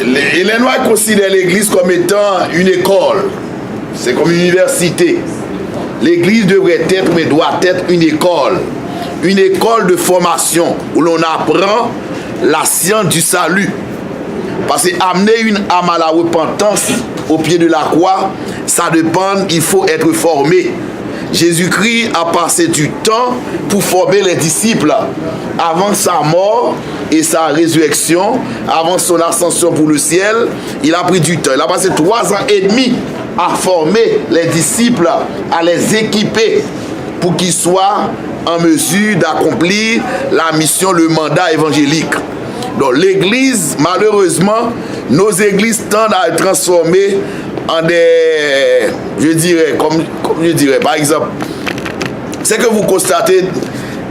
les Noirs considèrent l'église comme étant une école. C'est comme une université. L'église devrait être, mais doit être une école de formation où l'on apprend la science du salut. Parce que amener une âme à la repentance au pied de la croix, ça dépend, il faut être formé. Jésus-Christ a passé du temps pour former les disciples avant sa mort et sa résurrection, avant son ascension pour le ciel. Il a pris du temps. Il a passé 3 ans et demi à former les disciples, à les équiper pour qu'ils soient en mesure d'accomplir la mission, le mandat évangélique. Donc l'église, malheureusement, nos églises tendent à être transformées en des, je dirais, comme je dirais, par exemple, c'est que vous constatez,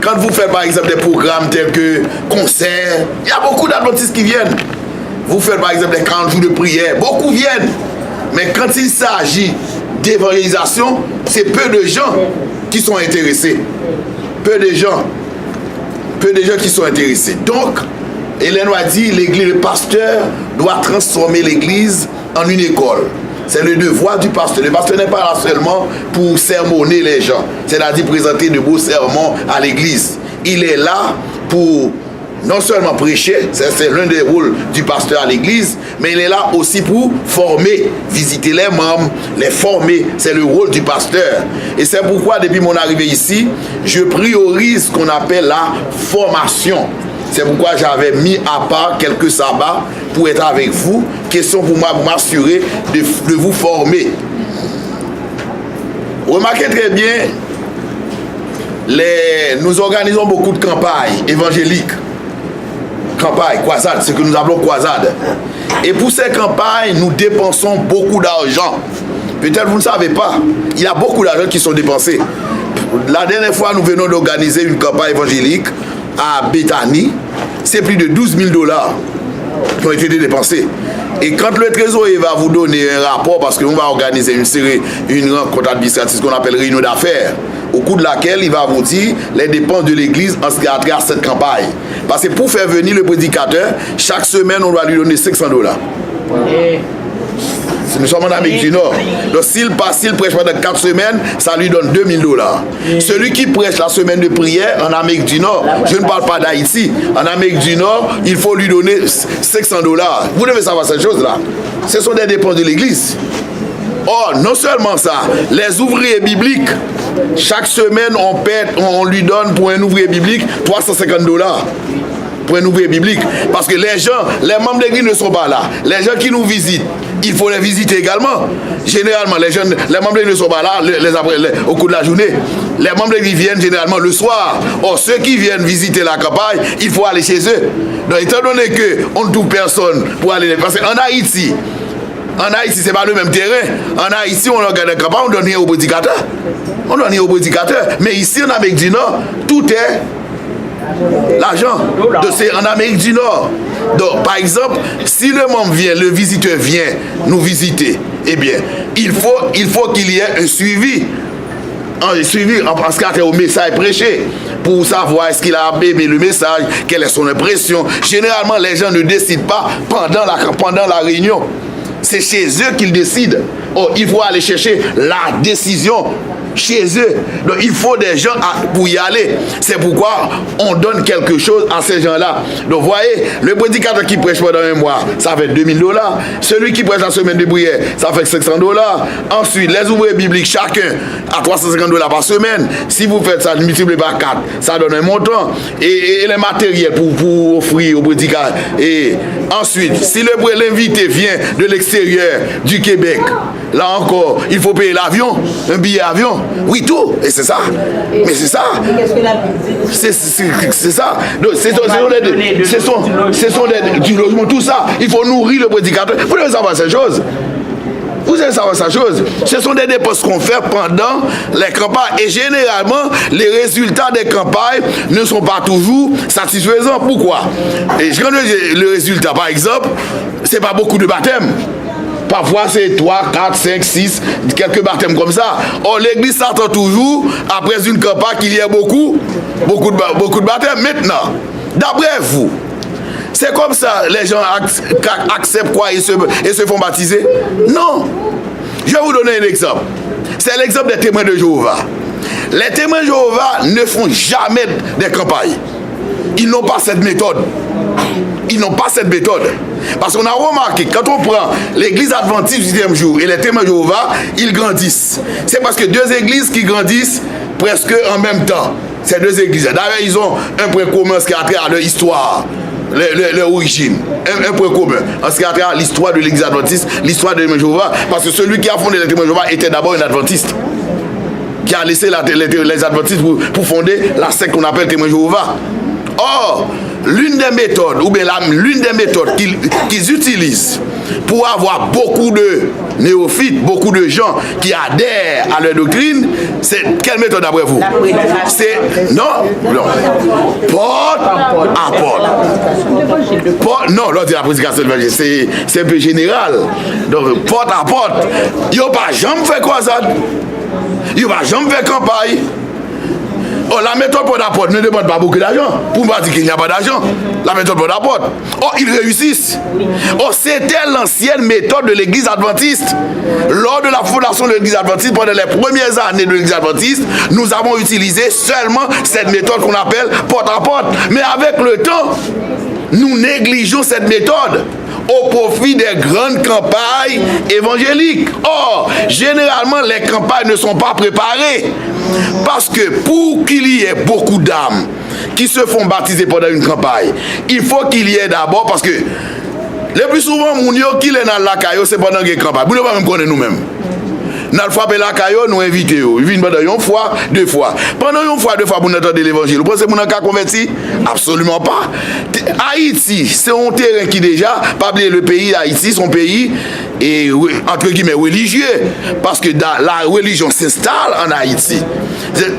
quand vous faites par exemple des programmes tels que concerts, il y a beaucoup d'adventistes qui viennent. Vous faites par exemple des 40 jours de prière, beaucoup viennent. Mais quand il s'agit d'évangélisation, c'est peu de gens qui sont intéressés. Peu de gens qui sont intéressés. Donc, Hélène a dit, l'église, le pasteur doit transformer l'église en une école. C'est le devoir du pasteur. Le pasteur n'est pas là seulement pour sermonner les gens, c'est-à-dire présenter de beaux sermons à l'église. Il est là pour non seulement prêcher, c'est l'un des rôles du pasteur à l'église, mais il est là aussi pour former, visiter les membres, les former. C'est le rôle du pasteur. Et c'est pourquoi, depuis mon arrivée ici, je priorise ce qu'on appelle la formation. C'est pourquoi j'avais mis à part quelques sabbats pour être avec vous. Question pour moi, pour m'assurer de vous former. Remarquez très bien, nous organisons beaucoup de campagnes évangéliques. Campagnes, croisades, ce que nous appelons croisades. Et pour ces campagnes, nous dépensons beaucoup d'argent. Peut-être vous ne savez pas, il y a beaucoup d'argent qui sont dépensés. La dernière fois, nous venons d'organiser une campagne évangélique à Bethany. C'est plus de 12 000 $ qui ont été dépensés. Et quand le trésorier va vous donner un rapport, parce qu'on va organiser une rencontre administrative, ce qu'on appelle réunion d'affaires, au cours de laquelle il va vous dire les dépenses de l'église en ce qui a trait à cette campagne. Parce que pour faire venir le prédicateur, chaque semaine, on doit lui donner 500 $. Nous sommes en Amérique du Nord. Donc s'il prêche pendant 4 semaines, ça lui donne 2 000 $. Celui qui prêche la semaine de prière en Amérique du Nord, je ne parle pas d'Haïti, en Amérique du Nord, il faut lui donner 500 $. Vous devez savoir cette chose-là. Ce sont des dépenses de l'église. Or, non seulement ça, les ouvriers bibliques, chaque semaine, on lui donne pour un ouvrier biblique 350 $. Pour un ouvrier biblique. Parce que les membres de l'église ne sont pas là. Les gens qui nous visitent, il faut les visiter également. Généralement, les membres de l'église ne sont pas là au cours de la journée. Les membres de l'église viennent généralement le soir. Or, ceux qui viennent visiter la campagne, il faut aller chez eux. Donc, étant donné qu'on ne trouve personne pour aller... Parce qu'en Haïti, ce n'est pas le même terrain. En Haïti, on organise la campagne, on donne rien au prédicateur. Mais ici, en Amérique du Nord, tout est... l'argent. En Amérique du Nord. Donc, par exemple, si le membre vient, le visiteur vient nous visiter, eh bien, il faut qu'il y ait un suivi. Un suivi en ce qui a trait au message prêché, pour savoir est-ce qu'il a aimé le message, quelle est son impression. Généralement, les gens ne décident pas pendant la réunion. C'est chez eux qu'ils décident. Oh, il faut aller chercher la décision chez eux. Donc il faut des gens pour y aller. C'est pourquoi on donne quelque chose à ces gens-là. Donc vous voyez, le prédicateur qui prêche pendant un mois, ça fait 2 000 $. Celui qui prêche la semaine de prière, ça fait 500 $. Ensuite, les ouvriers bibliques, chacun à 350 $ par semaine. Si vous faites ça, multiplié par 4, ça donne un montant. Et les matériels pour offrir au prédicateur. Et ensuite, si l'invité vient de l'extérieur du Québec, là encore, il faut payer l'avion, un billet avion. Oui, tout. Et c'est ça. Mais c'est ça. C'est ça. Ce sont du logement, tout ça. Il faut nourrir le prédicateur. Vous devez savoir ces choses. Ce sont des dépenses qu'on fait pendant les campagnes. Et généralement, les résultats des campagnes ne sont pas toujours satisfaisants. Pourquoi? Et quand le résultat, par exemple, c'est pas beaucoup de baptêmes. Parfois c'est 3, 4, 5, 6, quelques baptêmes comme ça. Or l'église s'attend toujours, après une campagne, qu'il y ait beaucoup de baptêmes. Maintenant, d'après vous, c'est comme ça, les gens acceptent quoi et se font baptiser? Non. Je vais vous donner un exemple. C'est l'exemple des témoins de Jéhovah. Les témoins de Jéhovah ne font jamais des campagnes. Ils n'ont pas cette méthode. Ils n'ont pas cette méthode. Parce qu'on a remarqué, quand on prend l'église adventiste du 10e jour et les témoins de Jéhovah, ils grandissent. C'est parce que deux églises qui grandissent presque en même temps. Ces deux églises. D'ailleurs, ils ont un point commun, ce qui a trait à leur histoire. Leur origine, un point commun en ce qui a trait à l'histoire de l'église adventiste, l'histoire des témoins de Jéhovah, parce que celui qui a fondé les témoins de Jéhovah était d'abord un adventiste qui a laissé les adventistes pour fonder la secte qu'on appelle témoins de Jéhovah. Or, l'une des méthodes, ou bien l'une des méthodes qu'ils utilisent pour avoir beaucoup de néophytes, beaucoup de gens qui adhèrent à leur doctrine, c'est quelle méthode d'après vous? C'est non, porte à porte. Non, l'autre c'est la prédication de l'évangile, c'est un peu général. Donc, porte à porte. Ils n'ont pas jamais fait croisade. Ils n'ont pas jamais fait campagne. Oh, la méthode porte à porte ne demande pas beaucoup d'argent. Pour ne pas dire qu'il n'y a pas d'argent. La méthode porte à porte. Oh, ils réussissent. Oh, c'était l'ancienne méthode de l'église adventiste. Lors de la fondation de l'église adventiste, pendant les premières années de l'église adventiste, nous avons utilisé seulement cette méthode qu'on appelle porte à porte. Mais avec le temps, nous négligeons cette méthode au profit des grandes campagnes évangéliques. Or, généralement, les campagnes ne sont pas préparées. Parce que pour qu'il y ait beaucoup d'âmes qui se font baptiser pendant une campagne, il faut qu'il y ait d'abord, parce que le plus souvent, mon yo qui est dans la caillou, c'est pendant une campagne. Vous ne pouvez pas même connaître nous-mêmes. Nous frappé la caillou, nous invitons. Ils viennent pendant une fois, deux fois. Pendant une fois, deux fois, vous entendez l'évangile. Vous pensez que vous n'avez qu'à convertir? Absolument pas. Haïti, c'est un terrain qui déjà, pas oublier le pays d'Haïti, son pays est entre guillemets religieux. Parce que la religion s'installe en Haïti.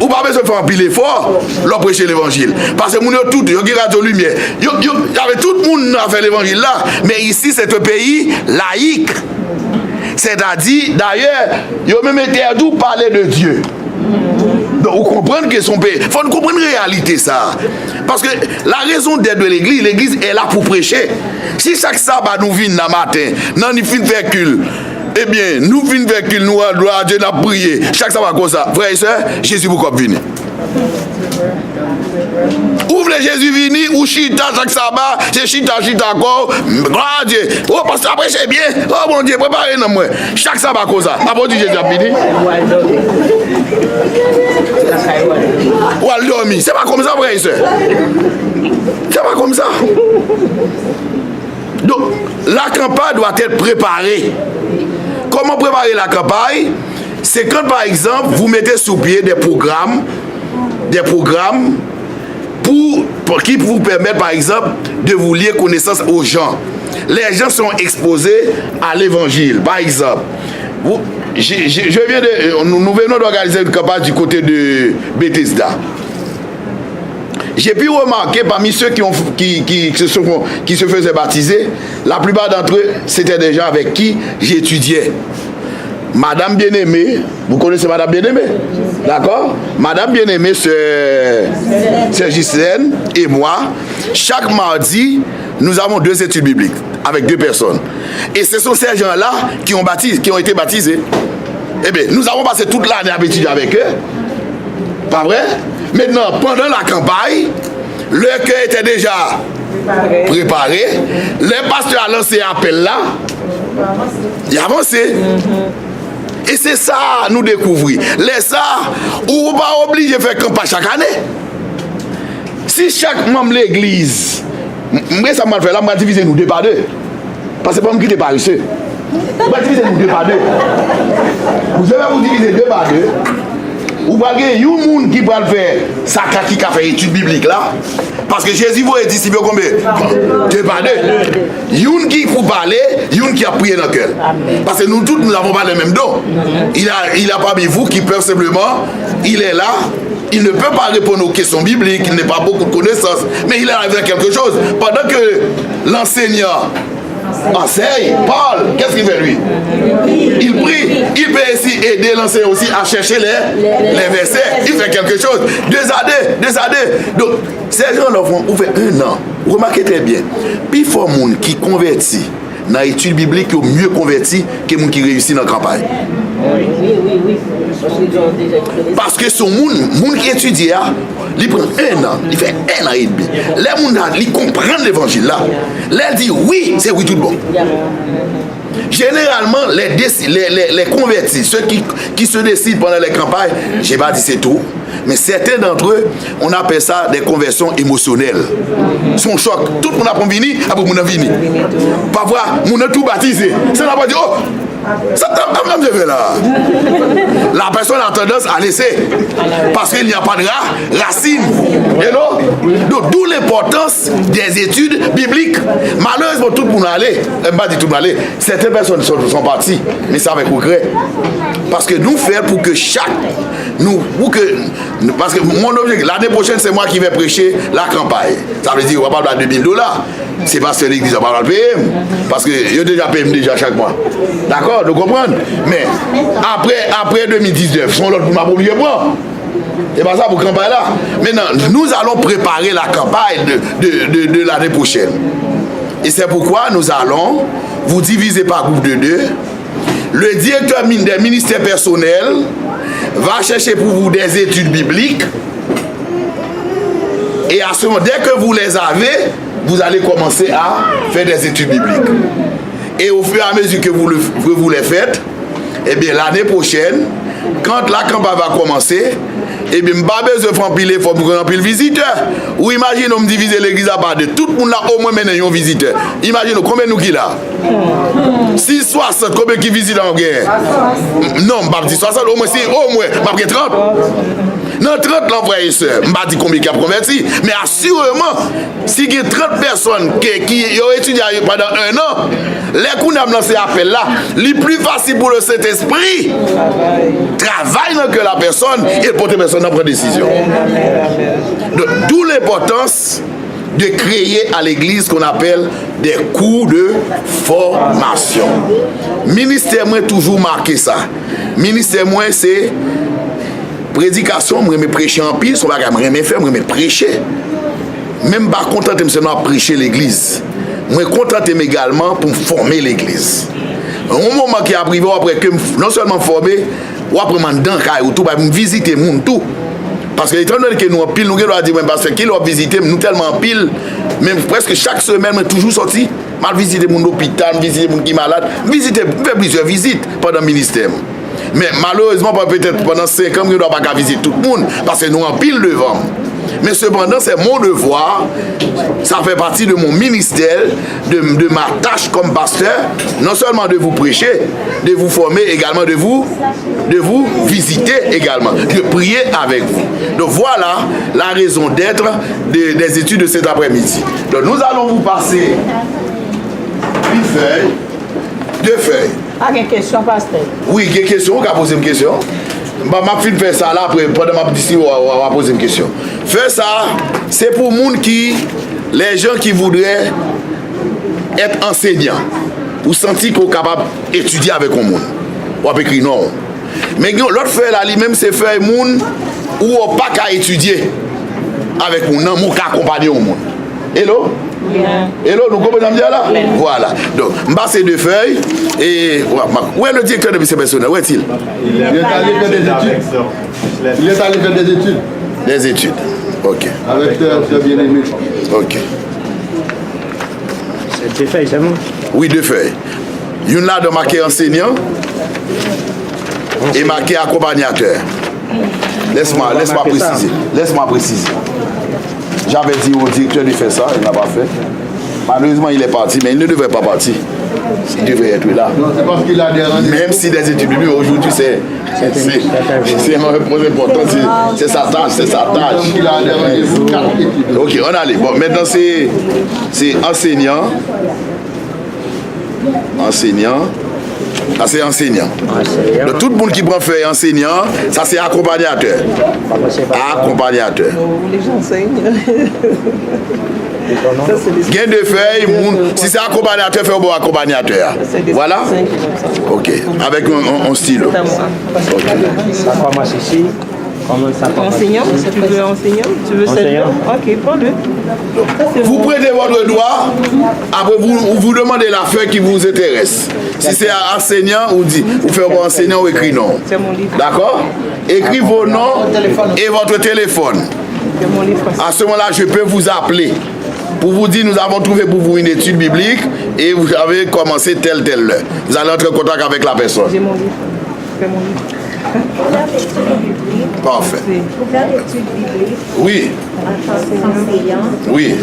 Vous pas besoin de faire un pile effort, leur prêcher l'évangile. Parce que nous avons tout, il y a radio lumière. Il y avait tout le monde à faire l'évangile là. Mais ici, c'est un pays laïque. C'est-à-dire, d'ailleurs, il a même été à tout parler de Dieu. Donc, vous comprenez que son pays. Il faut comprendre la réalité, ça. Parce que la raison d'être de l'église est là pour prêcher. Si chaque sabbat nous vient le matin, non, nous finissons faire culte. Eh bien, nous venons faire culte, nous allons Dieu nous prier. Chaque sabbat comme ça. Frères et sœurs, Jésus vous comme venir. Ouvre les Jésus venir ou chita chaque sabbat, c'est chita encore, gloire à Dieu. Oh, parce que après c'est bien, oh mon Dieu, préparez-nous moi. Chaque sabbat comme ça. Après Jésus a fini. Ou al dormir. C'est pas comme ça, frère et sœur. C'est pas comme ça. Donc, la campagne doit être préparée. Comment préparer la campagne? C'est quand, par exemple, vous mettez sous pied des programmes qui vous permettent, par exemple, de vous lier connaissance aux gens. Les gens sont exposés à l'évangile. Par exemple, nous venons d'organiser une campagne du côté de Bethesda. J'ai pu remarquer parmi ceux qui se faisaient baptiser, la plupart d'entre eux, c'était des gens avec qui j'étudiais. Madame Bien-Aimée, vous connaissez Madame Bien-Aimée? D'accord? Madame Bien-Aimée, c'est Ghislaine et moi. Chaque mardi, nous avons 2 études bibliques avec 2 personnes. Et ce sont ces gens-là qui ont été baptisés. Eh bien, nous avons passé toute l'année à étudier avec eux. Pas vrai? Maintenant, pendant la campagne, le cœur était déjà préparé. Le pasteur a lancé un appel là. Il a avancé. Et c'est ça nous découvrir. Les ça, on ne pas obligé de faire campagne chaque année. Si chaque membre de l'église, ça m'a fait là, on va diviser nous 2 par 2. Parce que c'est pas nous qui déparissons. On va diviser nous 2 par 2. Vous allez vous diviser 2 par 2. Ou pas qu'il y a un monde qui va faire ça qui a fait étude biblique là. Parce que Jésus vous a dit si bien combien 2 par 2. Une qui pour parler, une qui a prié dans le cœur. Parce que nous tous nous n'avons pas les mêmes dons. Il a parmi vous qui peut simplement, il est là, il ne peut pas répondre aux questions bibliques, il n'a pas beaucoup de connaissances, mais il est avec quelque chose. Pendant que l'enseignant enseigne, parle, qu'est-ce qu'il fait lui? Il prie, il peut aussi aider l'enseignant aussi à chercher les versets, il fait quelque chose. 2 années. Donc, ces gens-là vont ouvrir 1 an. remarquez très bien, puis il faut des gens qui convertit dans l'étude biblique qui mieux converti que les gens qui réussissent dans la campagne. Oui. Parce que ce monde qui étudie, il prend 1 an, il fait 1 an et demi. Les gens qui comprennent l'évangile là, ils disent oui, c'est oui tout bon. Généralement, les convertis, ceux qui se décident pendant les campagnes, je n'ai pas dit c'est tout, mais certains d'entre eux, on appelle ça des conversions émotionnelles. Son choc, tout le monde a pas venu, après on a venu. Parfois, on a tout baptisé. Ça n'a pas dit, oh, ça t'a fait là. La personne a tendance à laisser, parce qu'il n'y a pas de racine. Donc, d'où l'importance des études bibliques. Malheureusement, tout le monde allait, pas dit tout le monde allait, certaines personnes sont parties, mais ça avec regret. Parce que nous faisons pour que parce que mon objectif, l'année prochaine, c'est moi qui vais prêcher la campagne. Ça veut dire, on va pas de $2 000. C'est pas que l'église va pas le payer. Parce que je déjà payé déjà chaque mois. D'accord, vous comprenez? Mais après 2019, son l'autre pour m'oublier moi. Et pas ça pour la campagne là. Maintenant, nous allons préparer la campagne de l'année prochaine. Et c'est pourquoi nous allons vous diviser par groupe de 2. Le directeur des ministères personnels va chercher pour vous des études bibliques. Et à ce moment, dès que vous les avez, vous allez commencer à faire des études bibliques. Et au fur et à mesure que vous les faites, eh bien l'année prochaine, quand la campagne va commencer, eh bien, je n'ai pas besoin de faire il faut remplir le visiteur. Ou imaginez, on me diviser l'église à part de tout le monde là, au moins maintenant un visiteur. Imaginez combien nous qui là 660, combien qui visitent en guerre? Non, je ne vais pas dire 60, au moins, je vais 30. Non, 30 là, frères et sœurs, je ne vais pas dire combien qui a converti. Mais assurément, si il y a 30 personnes qui ont étudié pendant 1 an, les coups d'âme dans ces appels-là, le plus facile pour le Saint-Esprit, travaille que la personne et pour les personnes prendre décision. D'où l'importance de créer à l'église qu'on appelle des cours de formation. Ministère moi toujours marqué ça. Ministère moi c'est prédication, moi me prêcher en pile, son bagage moi me faire, moi me prêcher. Même pas content de seulement prêcher l'église. Moi content également pour former l'église. Un moment qui a arrivé après que non seulement former, ou après mandant ou tout va visiter moun tout. Parce que étant donné que nous en pile nous doit dire parce que qui l'a visité nous tellement en pile même presque chaque semaine mais toujours sorti mal visiter mon hôpital, visiter mon qui malade, visiter faire plusieurs visites pendant le ministère. Mais malheureusement peut-être pendant 5 ans nous ne doit pas visiter tout le monde parce que nous en pile devant. Mais cependant, c'est mon devoir, ça fait partie de mon ministère, de ma tâche comme pasteur, non seulement de vous prêcher, de vous former également, de vous visiter également, de prier avec vous. Donc voilà la raison d'être des études de cet après-midi. Donc nous allons vous passer une feuille, 2 feuilles. Ah, il y a une question, pasteur? Oui, il y a une question, on va poser une question. Je vais faire ça là, après, pendant ma petite on va poser une question. Faire ça, c'est pour les gens qui voudraient être enseignants, ou sentir qu'on est capable d'étudier avec un monde. On va écrire non. Mais l'autre feuille là, lui-même, c'est faire un monde où on n'a pas qu'à étudier avec un monde, on qu'à accompagner un monde. Hello? Hello, nous comprenons bien là? Voilà. Donc, je passe 2 feuilles et. Où est le directeur de ministère personnel? Où est-il? Il est allé faire des études. Il est allé faire des études. Des études. Ok. Avec très bien aimé. Ok. C'est 2 feuilles, c'est bon? Oui, 2 feuilles. Une là de marqué enseignant et marqué accompagnateur. Laisse-moi préciser. Laisse-moi préciser. J'avais dit au directeur de faire ça, il n'a pas fait. Malheureusement, il est parti, mais il ne devrait pas partir. Il devrait être là. Non, c'est parce qu'il a des rendez-vous. Même si des études bibliques, aujourd'hui, c'est un point important. C'est sa tâche, c'est sa tâche. Il a des rendez-vous. Ok, on allait. Bon, maintenant, c'est enseignant. Enseignant. Ça, c'est enseignant. Donc, tout le monde qui prend fait enseignant, ça, c'est accompagnateur. Accompagnateur. Les gens enseignent. Gain de feuilles, si c'est accompagnateur, fait un bon accompagnateur. Voilà. Ok. Avec un stylo. Ça commence ici. Comment ça va? Enseignant, tu veux enseignant? Tu veux Enseignant. Ok, prends-le. Vous prenez votre doigt, après vous demandez la feuille qui vous intéresse. Si c'est enseignant, vous dites, vous faites enseignant ou écrit non. C'est mon livre. D'accord? Écrivez vos noms et votre téléphone. C'est mon livre. À ce moment-là, je peux vous appeler pour vous dire, nous avons trouvé pour vous une étude biblique et vous avez commencé telle heure. Vous allez entrer en contact avec la personne. J'ai mon livre. C'est mon livre. Pour faire l'étude biblique, Parfait. pour faire l'étude biblique, Oui, en tant qu'enseignant, oui,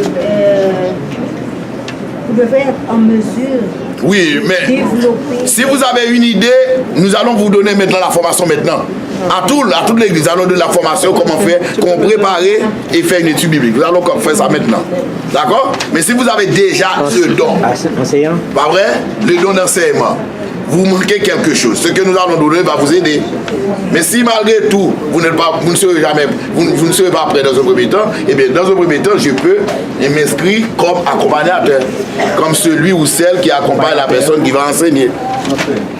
vous devez être en mesure oui, de mais développer. si vous avez une idée, nous allons vous donner maintenant la formation maintenant. À toute l'église, nous allons donner la formation, comment faire, comment préparer et faire une étude biblique. Nous allons faire ça maintenant. D'accord? Mais si vous avez déjà le don, Enseignant. pas vrai? Le don d'enseignement, vous manquez quelque chose. Ce que nous allons donner va vous aider. Mais si malgré tout, vous ne serez jamais, vous ne serez pas prêt dans un premier temps, eh bien dans un premier temps, je peux m'inscrire comme accompagnateur, comme celui ou celle qui accompagne la personne qui va enseigner.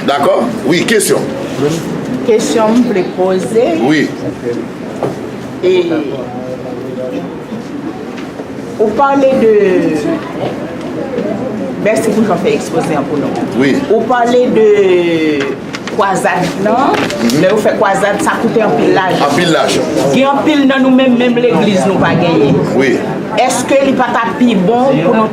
D'accord? Oui, question. Question que je voulais poser. Oui. Et vous parlez de... Merci pour j'en fais exposer un peu. Oui. Vous parlez de croisade, non? Mais vous faites croisade, ça coûte un pile l'argent. En village. Il y a un pile dans nous-mêmes, même l'église nous pas gagné. Oui. Est-ce que il n'est pas plus bon pour nous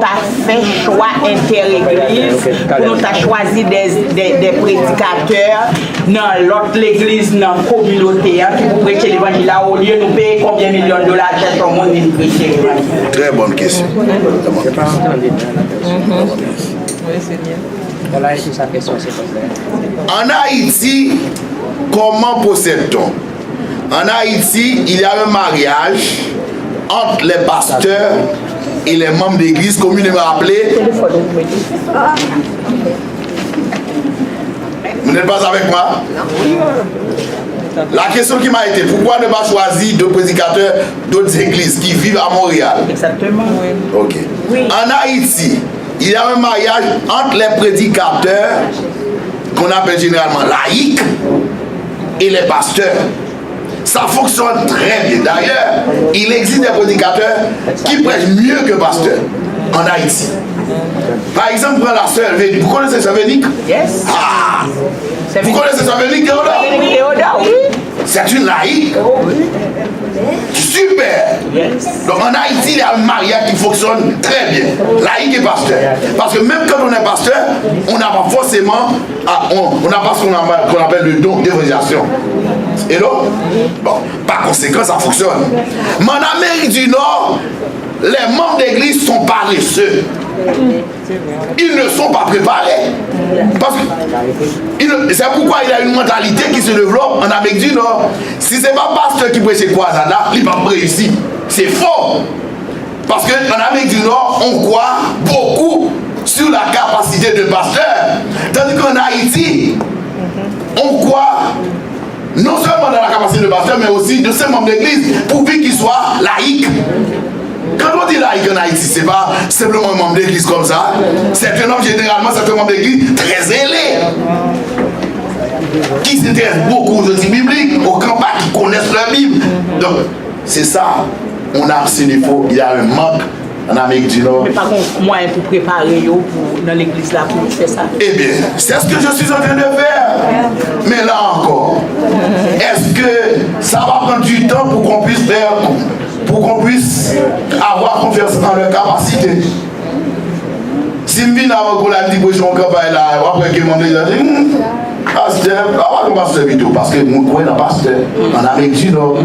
faire choix inter-église, pour nous choisir des prédicateurs dans l'autre église, dans la communauté, qui pour prêcher l'évangile là, au lieu de nous payer combien de millions de dollars pour tout le monde de prêcher l'évangile? Très bonne question. Oui, c'est bien. Voilà, c'est sa question, s'il vous plaît. En Haïti, comment possède-t-on? En Haïti, il y a un mariage entre les pasteurs et les membres d'église communément appelés. Vous n'êtes pas avec moi? La question qui m'a été, pourquoi ne pas choisir deux prédicateurs d'autres églises qui vivent à Montréal? Exactement, oui. Ok. Oui. En Haïti, il y a un mariage entre les prédicateurs, qu'on appelle généralement laïcs, et les pasteurs. Ça fonctionne très bien. D'ailleurs, il existe des prédicateurs qui prêchent mieux que pasteurs en Haïti. Par exemple, la sœur Vénique. Vous connaissez sœur Vénique? Yes. Ah! Vous connaissez sœur Vénique Théodore? Théodore, oui. C'est une laïque. Super. Donc en Haïti, il y a un mariage qui fonctionne très bien. Laïque et pasteur. Parce que même quand on est pasteur, on n'a pas forcément, on n'a pas ce qu'on appelle le don d'évangélisation. Et là, bon, par conséquent, ça fonctionne. Mais en Amérique du Nord, les membres d'église sont paresseux. Ils ne sont pas préparés. Parce que c'est pourquoi il y a une mentalité qui se développe en Amérique du Nord. Si ce n'est pas pasteur qui prêche quoi, il va pas réussir. C'est faux. Parce qu'en Amérique du Nord, on croit beaucoup sur la capacité de pasteur. Tandis qu'en Haïti, on croit non seulement dans la capacité de pasteur, mais aussi de ses membres d'église, pourvu qu'ils soient laïcs. Quand on dit laïque en Haïti, ce n'est pas simplement un membre d'église comme ça. C'est un homme, généralement, c'est un membre d'église très zélé, qui s'intéresse beaucoup aux outils bibliques, aux campagnes, qui connaissent la Bible. Donc, c'est ça. On a ce défaut, il y a un manque en Amérique du Nord. Mais par contre, moi, pour préparer dans l'église là, pour faire ça. Eh bien, c'est ce que je suis en train de faire. Mais là encore, est-ce que ça va prendre du temps pour qu'on puisse faire, pour qu'on puisse avoir confiance en leur capacité? Si je viens avant qu'on a dit que je suis en campagne là, après que mon dit, pasteur, on va pasteur plutôt, parce que nous croyons dans pasteur en Amérique du Nord.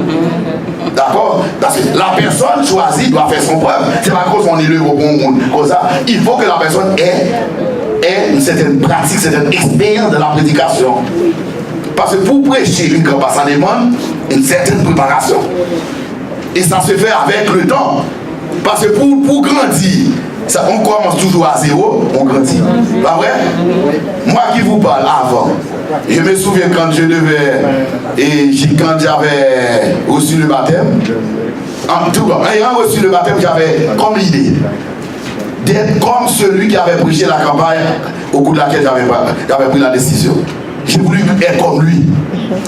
D'accord? Parce que la personne choisie doit faire son preuve. C'est pas cause qu'on est le bon monde. Comme ça, il faut que la personne ait une certaine pratique, une certaine expérience de la prédication. Parce que pour prêcher une campagne, ça demande une certaine préparation. Et ça se fait avec le temps. Parce que pour grandir, ça, on commence toujours à zéro, on grandit. Pas vrai? Moi qui vous parle avant, je me souviens quand je devais, quand j'avais reçu le baptême, en tout cas, ayant reçu le baptême, j'avais comme l'idée d'être comme celui qui avait prêché la campagne au cours de laquelle j'avais pris la décision. j'ai voulu être comme lui.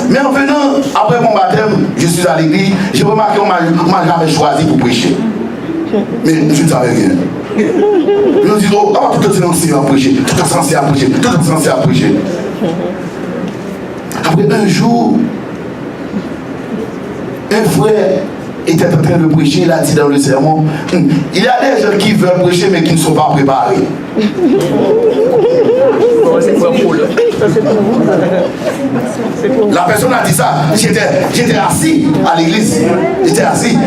Mais en venant, après mon baptême, je suis à l'église, j'ai remarqué qu'on m'a jamais choisi pour prêcher. Mais je ne savais rien. Je me dis, oh, tout est censé à prêcher, tout est censé à prêcher, tout est censé à prêcher. Après un jour, un frère était en train de prêcher, il a dit dans le sermon, il y a des gens qui veulent prêcher mais qui ne sont pas préparés. La personne a dit ça, j'étais assis à l'église, j'étais assis.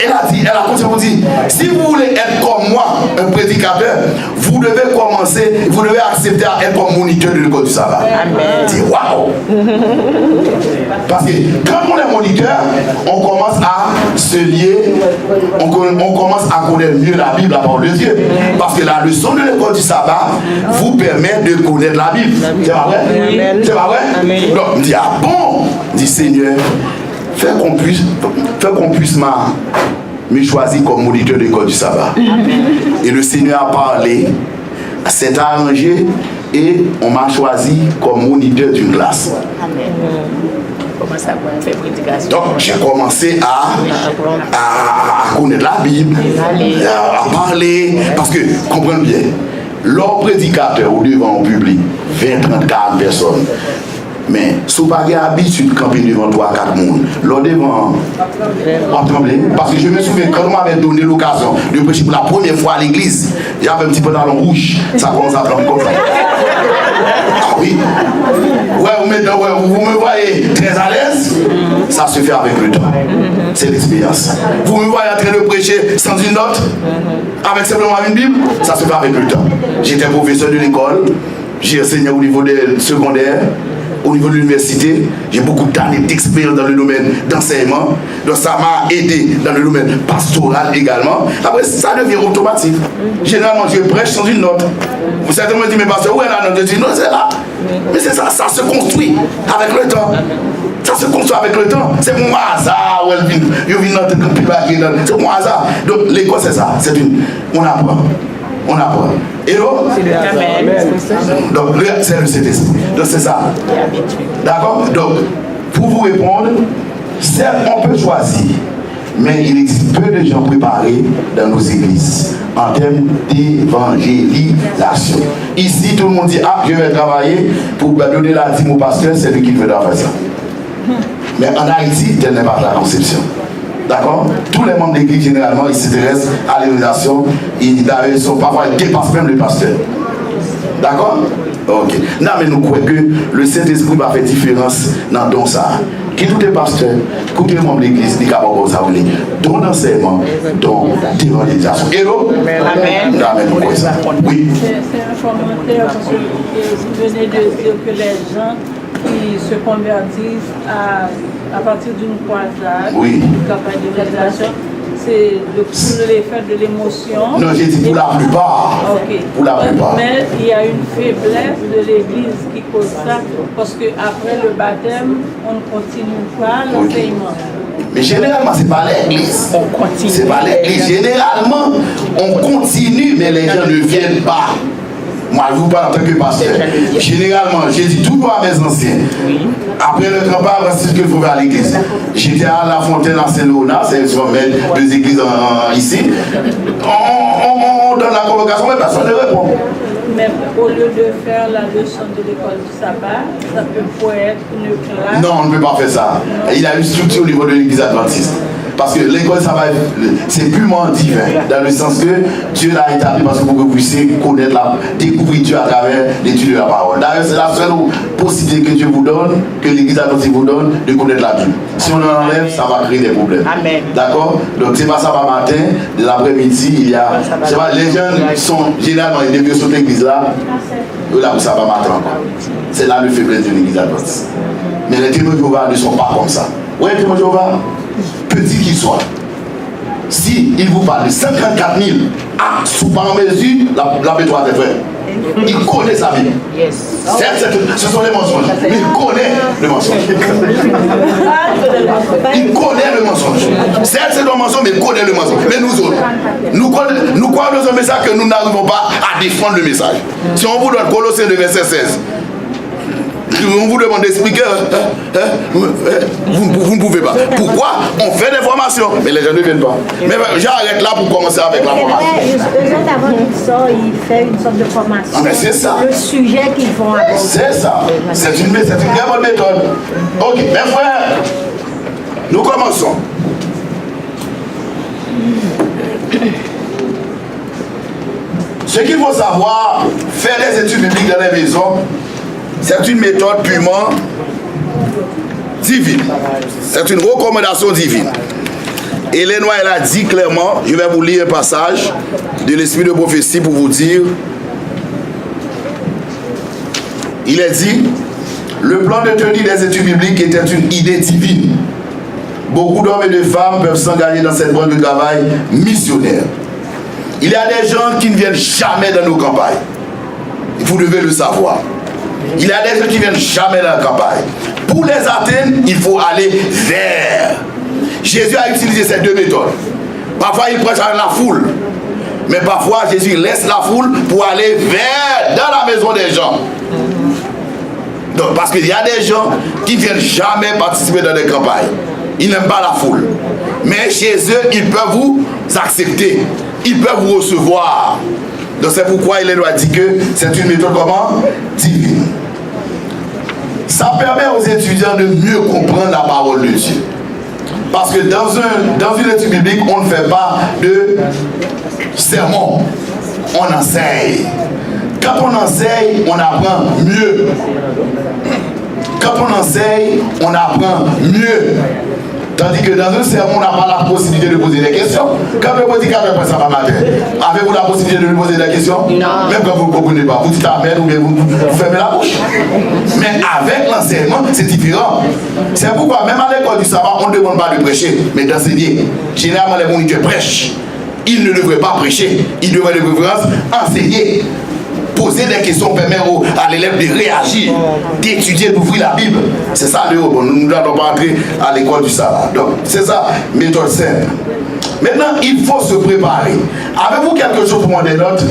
Elle a continué à dire, si vous voulez être comme moi, un prédicateur, vous devez commencer, vous devez accepter à être comme moniteur de l'école du sabbat. Amen. Je dis waouh! Parce que quand on est moniteur, on commence à se lier, on commence à connaître mieux la Bible, la parole de Dieu. Parce que la leçon de l'école du sabbat vous permet de connaître la Bible. C'est pas vrai? C'est pas vrai? Donc, on dit, ah bon? Dit Seigneur, fais qu'on puisse me choisir comme moniteur de l'école du sabbat. Et le Seigneur a parlé, s'est arrangé et on m'a choisi comme moniteur d'une classe. Donc j'ai commencé à connaître la Bible, à parler, parce que, comprenez bien, leur prédicateur au devant au public, 20, 30, 40 personnes. Mais si vous n'avez pas l'habitude de camper devant 3 4 personnes, là devant, on tremblait. Parce que je me souviens, quand on m'avait donné l'occasion de prêcher pour la première fois à l'église, j'avais un petit pantalon rouge, ça commence à trembler comme ça. Ah oui. Vous me voyez très à l'aise, ça se fait avec le temps. C'est l'expérience. Vous me voyez en train de prêcher sans une note, avec simplement une Bible, ça se fait avec le temps. J'étais professeur de l'école, j'ai enseigné au niveau des secondaires, au niveau de l'université, j'ai beaucoup d'années d'expérience dans le domaine d'enseignement, donc ça m'a aidé dans le domaine pastoral également. Après, ça devient automatique. Généralement, je prêche sans une note. Vous certainement dites, mais pasteur, où est la note? Je dis, non, c'est là. Mais c'est ça, ça se construit avec le temps. Ça se construit avec le temps. C'est mon hasard. C'est mon hasard. Donc, l'école, c'est ça. On apprend. On apprend. Et donc, c'est le Saint-Esprit. Donc, c'est ça. D'accord? Donc, pour vous répondre, certes, on peut choisir, mais il existe peu de gens préparés dans nos églises en termes d'évangélisation. Ici, tout le monde dit, ah, je vais travailler pour donner la dîme au pasteur, c'est lui qui veut faire ça. Mais en Haïti, tel n'est pas la conception. D'accord? Tous les membres de l'église, généralement, ils s'intéressent à l'évangélisation. Ils sont parfois, ils dépassent même le pasteur. D'accord? Ok. Non, mais nous croyons que le Saint-Esprit va faire différence dans don ça. Qui tout est pasteur, tout les membres de l'église, dit qu'à vous avez don d'enseignement, don d'évangélisation. Hello? Amen. Amen. Oui. C'est un commentaire parce que vous venez de dire que les gens qui se convertissent à partir d'une croisade, oui, une campagne d'évangélisation, c'est pour l'effet de l'émotion. Non, j'ai dit pour la plupart. Okay. Pour la plupart. Mais il y a une faiblesse de l'église qui cause ça, parce qu'après le baptême, on ne continue pas l'enseignement. Mais généralement, ce n'est pas l'église. On continue. C'est pas l'église. Généralement, on continue, mais les gens ne viennent pas. Moi, je vous parle en tant que pasteur. Généralement, j'ai dit toujours à mes anciens. Après le travail, voici ce qu'il faut faire à l'église. J'étais à La Fontaine à Saint-Léonard, c'est deux églises ici. On donne la convocation, mais personne ne répond. Mais au lieu de faire la leçon de l'école du sabbat, ça peut être une classe. Non, on ne peut pas faire ça. Il y a une structure au niveau de l'église adventiste. Parce que l'école sabbat, c'est purement divin, dans le sens que Dieu l'a établi parce que vous puissiez connaître découvrir Dieu à travers l'étude de la parole. D'ailleurs, c'est la seule possibilité que Dieu vous donne, que l'église adventiste vous donne, de connaître la Bible. Si on en enlève, ça va créer des problèmes. Amen. D'accord? Donc, c'est pas ça par matin, de l'après-midi, il y a. Les jeunes sont généralement, ils devaient sauter l'église là, là où ça va matin encore. C'est là le faiblesse de l'église adventiste. Mais les témoins de Jéhovah ne sont pas comme ça. Oui, les témoins de Jéhovah, petit qu'ils soient, si il vous parle de 54 000 actes sous par mesure, la pétoire est vraie. Il connaît sa vie. Certes, ce sont les mensonges, mais il connaît le mensonge. Il connaît le mensonge. Certes, c'est un mensonge, mais il connaît le mensonge. Mais nous autres, nous croyons dans un message que nous n'arrivons pas à défendre le message. Si on vous donne Colossiens 2, verset 16, On vous demande d'expliquer, vous ne pouvez pas. Pourquoi? On fait des formations, mais les gens ne viennent pas. Mais j'arrête là pour commencer avec la formation. Eux autres, avant qu'ils sortent, ils font une sorte de formation. Ah, mais c'est ça. Le sujet qu'ils vont aborder. C'est ça. C'est une très bonne méthode. Ok, mes frères, nous commençons. Ce qu'il faut savoir, faire des études bibliques dans les maisons, c'est une méthode purement divine. C'est une recommandation divine. Hélène White a dit clairement, je vais vous lire un passage de l'esprit de prophétie pour vous dire, il est dit, le plan de tenue des études bibliques était une idée divine. Beaucoup d'hommes et de femmes peuvent s'engager dans cette branche de travail missionnaire. Il y a des gens qui ne viennent jamais dans nos campagnes. Vous devez le savoir. Il y a des gens qui ne viennent jamais dans la campagne. Pour les atteindre, il faut aller vers. Jésus a utilisé ces deux méthodes. Parfois, il prêche à la foule. Mais parfois, Jésus laisse la foule pour aller vers, dans la maison des gens. Donc, parce qu'il y a des gens qui ne viennent jamais participer dans les campagnes. Ils n'aiment pas la foule. Mais chez eux, ils peuvent vous accepter. Ils peuvent vous recevoir. Donc c'est pourquoi il doit dire que c'est une méthode comment? Divine. Ça permet aux étudiants de mieux comprendre la parole de Dieu. Parce que dans une étude biblique, on ne fait pas de sermon. On enseigne. Quand on enseigne, on apprend mieux. Quand on enseigne, on apprend mieux. Tandis que dans un sermon, on n'a pas la possibilité de poser des questions. Quand le prédicateur fait ça matin, avez-vous la possibilité de lui poser des questions? Non. Même quand vous ne comprenez pas, vous dites amen ou bien vous fermez la bouche. Mais avec l'enseignement, c'est différent. C'est pourquoi même à l'école du sabbat, on ne demande pas de prêcher, mais d'enseigner. Généralement, les moniteurs prêchent. Ils ne devraient pas prêcher. Ils devraient de préférence enseigner. Poser des questions permet à l'élève de réagir, d'étudier, d'ouvrir la Bible. C'est ça le haut. Nous n'allons pas entrer à l'école du sabbat. Donc, c'est ça, méthode simple. Maintenant, il faut se préparer. Avez-vous quelque chose pour moi, des notes?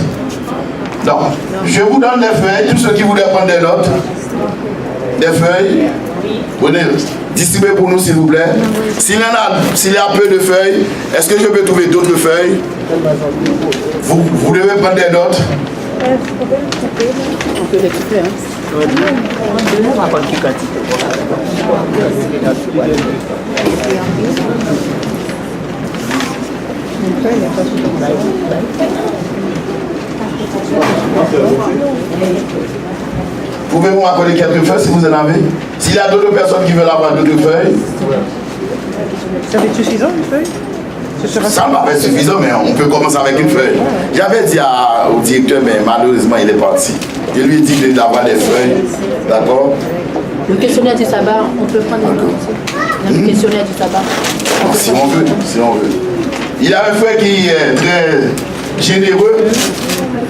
Donc, je vous donne des feuilles. Tous ceux qui voulaient prendre des notes, des feuilles, prenez, distribuez pour nous, s'il vous plaît. S'il y a peu de feuilles, est-ce que je peux trouver d'autres feuilles? Vous devez prendre des notes. On peut récupérer. On va prendre une quantité. Pouvez-vous m'accorder quelques feuilles si vous en avez? S'il y a d'autres personnes qui veulent avoir d'autres feuilles. Ça va être suffisant, une feuille? Ça ne va pas être suffisant, mais on peut commencer avec une feuille. J'avais dit au directeur, mais malheureusement, il est parti. Je lui ai dit d'avoir des feuilles. D'accord? Le questionnaire du sabbat, on peut prendre des notes. Le questionnaire du sabbat. Si on veut, si on veut. Il y a un frère qui est très généreux,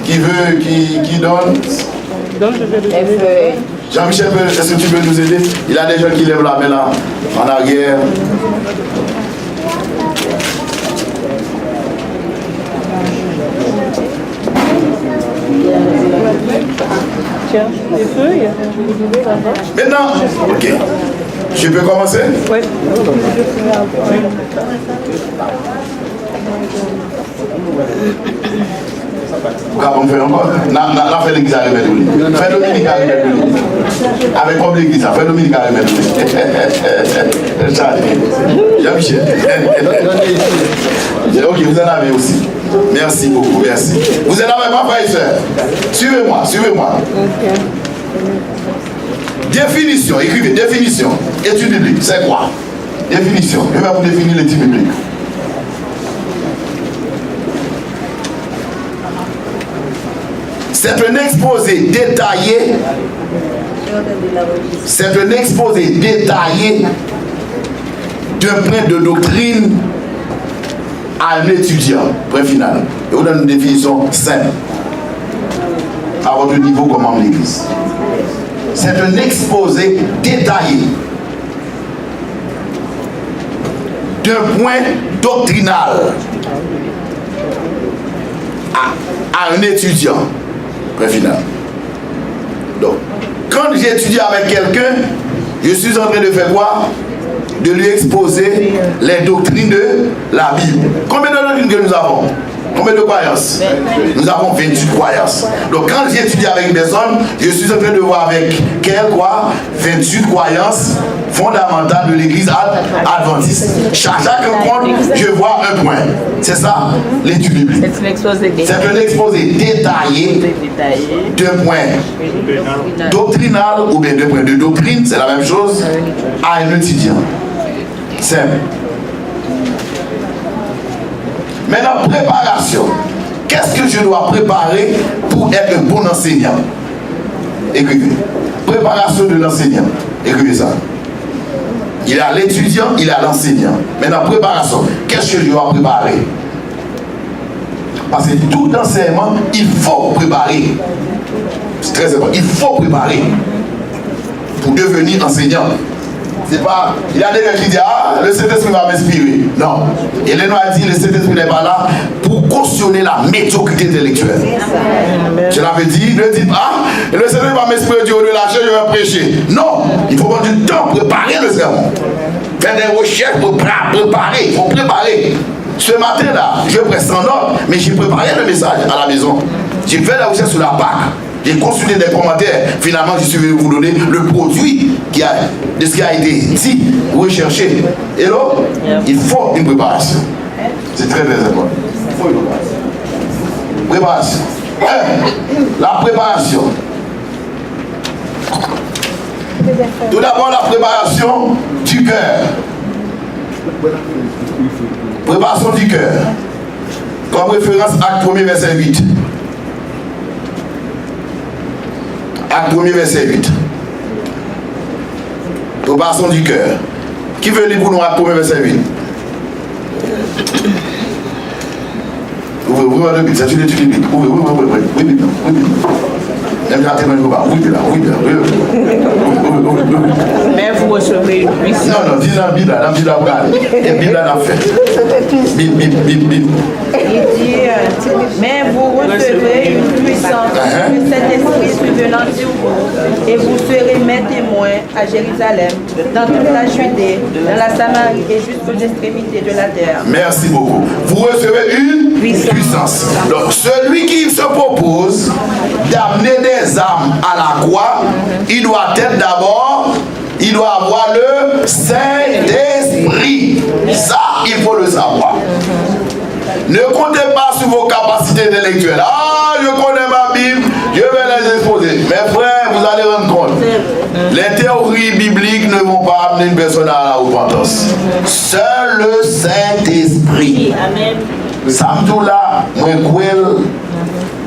qui donne. Jean-Michel, est-ce que tu peux nous aider? Il y a des gens qui lèvent la main là, en arrière. Tiens, des feuilles. Maintenant, ok. Je peux commencer? Oui. On fait encore. On fait l'église à remettre. Fait Dominique à remettre. Avec comme l'église, fait Dominique à remettre. Jean-Michel. Ok, vous en avez aussi. Merci beaucoup, merci. Vous en avez pas, frère et soeur? Suivez-moi, suivez-moi. Définition, écrivez, définition. Étude biblique, c'est quoi? Définition. Je vais vous définir l'étude biblique. C'est un exposé détaillé. C'est un exposé détaillé d'un point de doctrine à un étudiant. Point final. Et vous donne une définition simple. À votre niveau comme en l'église. C'est un exposé détaillé d'un point doctrinal à un étudiant. Point final. Donc, quand j'étudie avec quelqu'un, je suis en train de faire quoi? De lui exposer les doctrines de la Bible. Combien de doctrines que nous avons? Combien de croyances? Nous avons 28 croyances. Donc quand j'étudie avec une personne, je suis en train de voir avec quelle quoi? 28 croyances fondamentales de l'église adventiste. Chaque rencontre, je vois un point. C'est ça, l'étude biblique. C'est un exposé détaillé de points doctrinal ou bien de points de doctrine, c'est la même chose à un étudiant. Simple. Maintenant, préparation. Qu'est-ce que je dois préparer pour être un bon enseignant? Écrivez. Préparation de l'enseignant. Écrivez ça. Il y a l'étudiant, il y a l'enseignant. Maintenant, préparation. Qu'est-ce que je dois préparer? Parce que tout enseignement, il faut préparer. C'est très important. Il faut préparer pour devenir enseignant. C'est pas, il y a des gens qui disent ah, le Saint-Esprit va m'inspirer. Non. Hélène a dit le Saint-Esprit n'est pas là pour cautionner la médiocrité intellectuelle. Je l'avais dit, ne dites pas ah, le Saint-Esprit va m'inspirer du haut de la chaise, je vais prêcher. Non, il faut prendre du temps pour préparer le sermon. Faire des recherches pour préparer, il faut préparer. Ce matin-là, je presse en ordre, mais j'ai préparé le message à la maison. J'ai fait la recherche sur la Pâque. J'ai consulté des commentaires. Finalement, je suis venu vous donner le produit de ce qui a été dit, recherché. Et là, il faut une préparation. C'est très très important. Il faut une préparation. Préparation. La préparation. Tout d'abord, la préparation du cœur. Préparation du cœur. Comme référence, Acte 1er, verset 8. Acte 1er, verset 8. Préparation du cœur. Qui veut lire pour nous Acte 1er, verset 8? Ouvrez le Bible, c'est une étude biblique. Ouvrez. Même la témoin, mais vous recevez une puissance. Non, dis dans la Bible, dans la Bible, la Bible a fait. Bible. Il dit, mais vous recevrez une puissance de cet esprit survenant sur vous, et vous serez mes témoins à Jérusalem, dans toute la Judée, dans la Samarie et jusqu'aux extrémités de la terre. Merci beaucoup. Vous recevez une puissance. Donc, celui qui se propose d'amener des âmes à la croix, il doit être d'abord, il doit avoir le Saint-Esprit. Ça, il faut le savoir. Ne comptez pas sur vos capacités intellectuelles. Ah, je connais ma Bible, je vais les exposer. Mes frères, vous allez rendre compte. Les théories bibliques ne vont pas amener une personne à la repentance. Seul le Saint-Esprit. Amen. Samedi-là,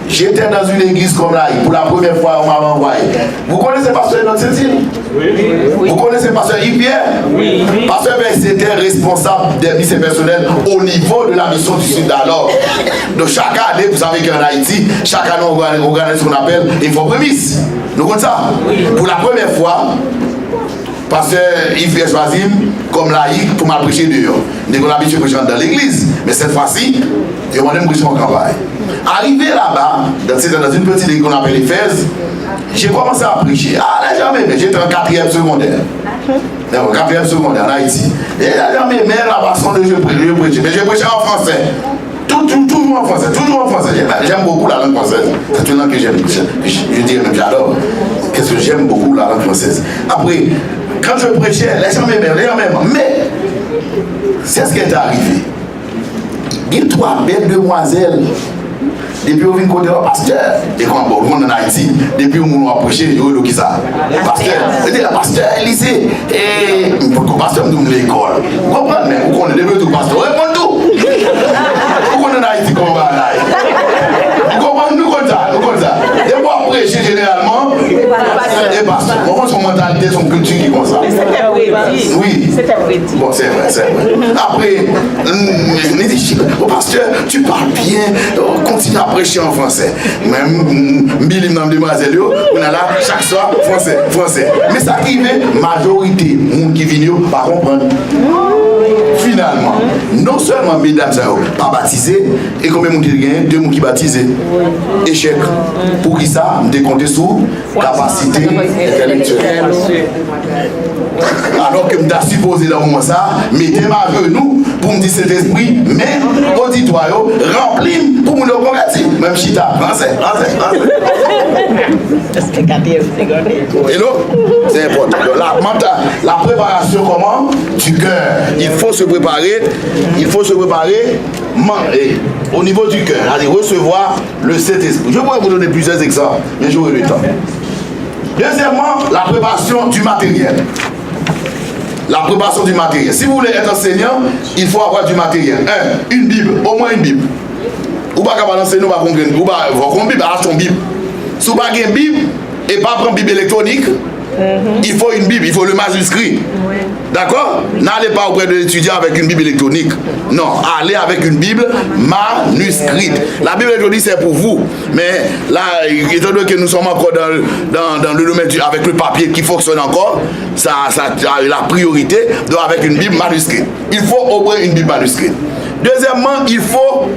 j'étais dans une église comme là, pour la première fois, on m'a envoyé. Vous connaissez Pasteur Enoch Cécile? Oui. Vous connaissez Pasteur Yves-Pierre? Oui. Pasteur c'était responsable des missions personnelles au niveau de la mission du Sud d'alors. Donc chaque année, vous savez qu'en Haïti, chaque année on organise ce qu'on appelle une fois prémisse. Nous comptons ça? Oui. Pour la première fois, Pasteur Yves choisi comme laïc pour m'a prêcher dehors. Nous avons l'habitude de prêcher dans l'église. Mais cette fois-ci, je m'en ai prêché en campagne. Arrivé là-bas, dans une petite église qu'on appelle Éphèse, j'ai commencé à prêcher. Ah, là, jamais, mais j'étais en 4e secondaire. En 4e secondaire en Haïti. Et là, jamais, mais la façon de je prêchais. Mais je prêchais en français. Toujours en français, toujours en français. J'aime beaucoup la langue française. C'est une langue que j'aime. Je dirais même j'adore. Qu'est-ce que j'aime beaucoup la langue française. Après, quand je prêchais, les gens m'aimaient. Mais, c'est ce qui est arrivé. Il y a 3 belles demoiselles. Depuis qu'on vient côté le pasteur, et quand on est en Haïti, depuis qu'on a prêché, il y a qui ça? Pasteur, lycée, et le pasteur nous l'école. Vous comprenez? Mais vous connaissez le pasteur, répond tout. Vous connaissez en Haïti comment on va là? Vous comprenez? Nous comme ça. Et moi, prêcher généralement, et pasteur. Comment son mentalité, son culture qui est comme ça? C'était prédit. Oui. C'était prédit. Bon, c'est vrai. Après, je me dis, pasteur, tu parles bien, continue. qui a prêché en français. Même Billy dans demoiselle, on a là chaque soir français. Mais ça qui est majorité, monde qui vient pas comprendre. Finalement, non seulement mesdames pas baptisés, et combien de monde qui gagne, 2 monde qui baptisés. Échec. Pour qui ça, on décompte sur capacité intellectuelle. Alors que je suis supposé dans moi ça, mettez ma genou pour me dire cet esprit, mais auditoire rempli pour me le convertir. Même chita, français. Hello? C'est important. La préparation comment? Du cœur. Il faut se préparer au niveau du cœur, allez recevoir le Saint-Esprit. Je pourrais vous donner plusieurs exemples, mais j'aurai le temps. Deuxièmement, la préparation du matériel. La préparation du matériel. Si vous voulez être enseignant, il faut avoir du matériel. Une Bible, au moins une Bible. Ou pas capable d'enseigner, ou pas comprendre. Ou pas comprendre Bible, achetez une Bible. Si vous n'avez pas une Bible et pas prendre Bible électronique, il faut une Bible, il faut le manuscrit. D'accord? N'allez pas auprès de l'étudiant avec une Bible électronique. Non, allez avec une Bible manuscrite. La Bible électronique, c'est pour vous. Mais là, étant donné que nous sommes encore dans le domaine avec le papier qui fonctionne encore, ça a la priorité avec une Bible manuscrite. Il faut au moins une Bible manuscrite. Deuxièmement, il faut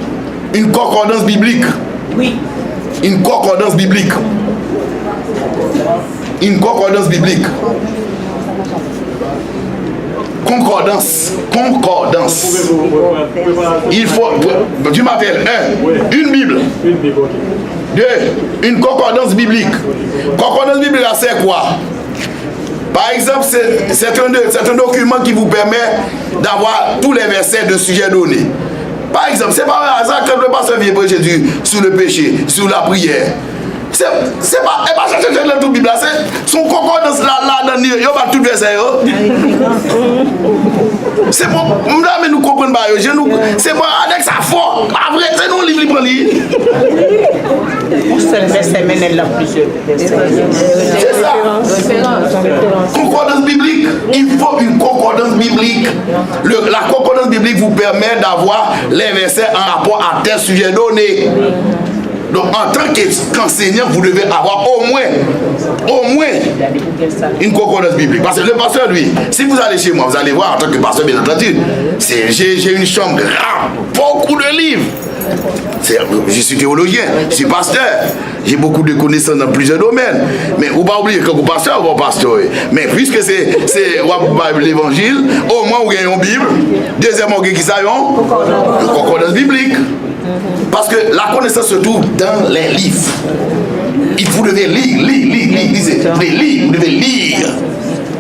une concordance biblique. Oui. Une concordance biblique. Une concordance biblique. Concordance. Il faut du matériel. Une Bible. Deux, une concordance biblique. Concordance biblique, c'est quoi? Par exemple, c'est un document qui vous permet d'avoir tous les versets de sujet donné. Par exemple, c'est pas un hasard que le pasteur vient prêcher sur le péché, sur la prière. C'est pas, elle va chercher dans toute Bible, c'est son concordance là, dans il y a tout verset. C'est bon, mais nous comprenons pas, c'est pas avec sa foi, après c'est nous livre libre. On se verset mène là plusieurs. C'est ça. Concordance biblique, il faut une concordance biblique. La concordance biblique vous permet d'avoir les versets en rapport à tel sujet donné. Donc en tant qu'enseignant, vous devez avoir au moins une concordance biblique. Parce que le pasteur, lui, si vous allez chez moi, vous allez voir en tant que pasteur, bien entendu, j'ai une chambre grande, beaucoup de livres. Je suis théologien, je suis pasteur, j'ai beaucoup de connaissances dans plusieurs domaines. Mais vous ne pas oublier que vous pasteur ou pas pasteur. Mais puisque c'est l'évangile, au moins vous avez une Bible. Deuxièmement, vous avez une concordance biblique. Parce que la connaissance se trouve dans les livres. Vous devez lire, vous devez lire.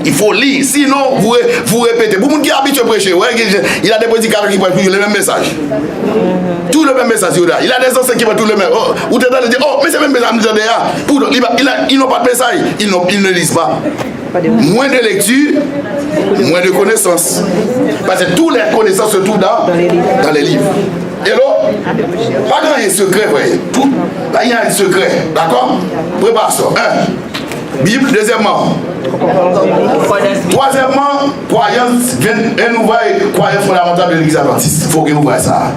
Il faut lire, sinon vous répétez. Pour les gens qui habitent à prêcher, il a des prédicateurs qui prêchent toujours le même message. Tout le même message, il a des enseignants qui prêchent tout le même. Vous êtes en train de dire, oh, mais c'est le même message. Ils n'ont pas de message, ils ne lisent pas. Moins de lecture, moins de connaissances. Parce que toutes les connaissances se trouvent dans les livres. Hello? Pas grand secret, voyez. Là, il y a un secret, d'accord? Préparation. Bible, deuxièmement. Troisièmement, croyance, un nouvel croyance fondamentale de l'Église adventiste. Il faut que vous voyez ça.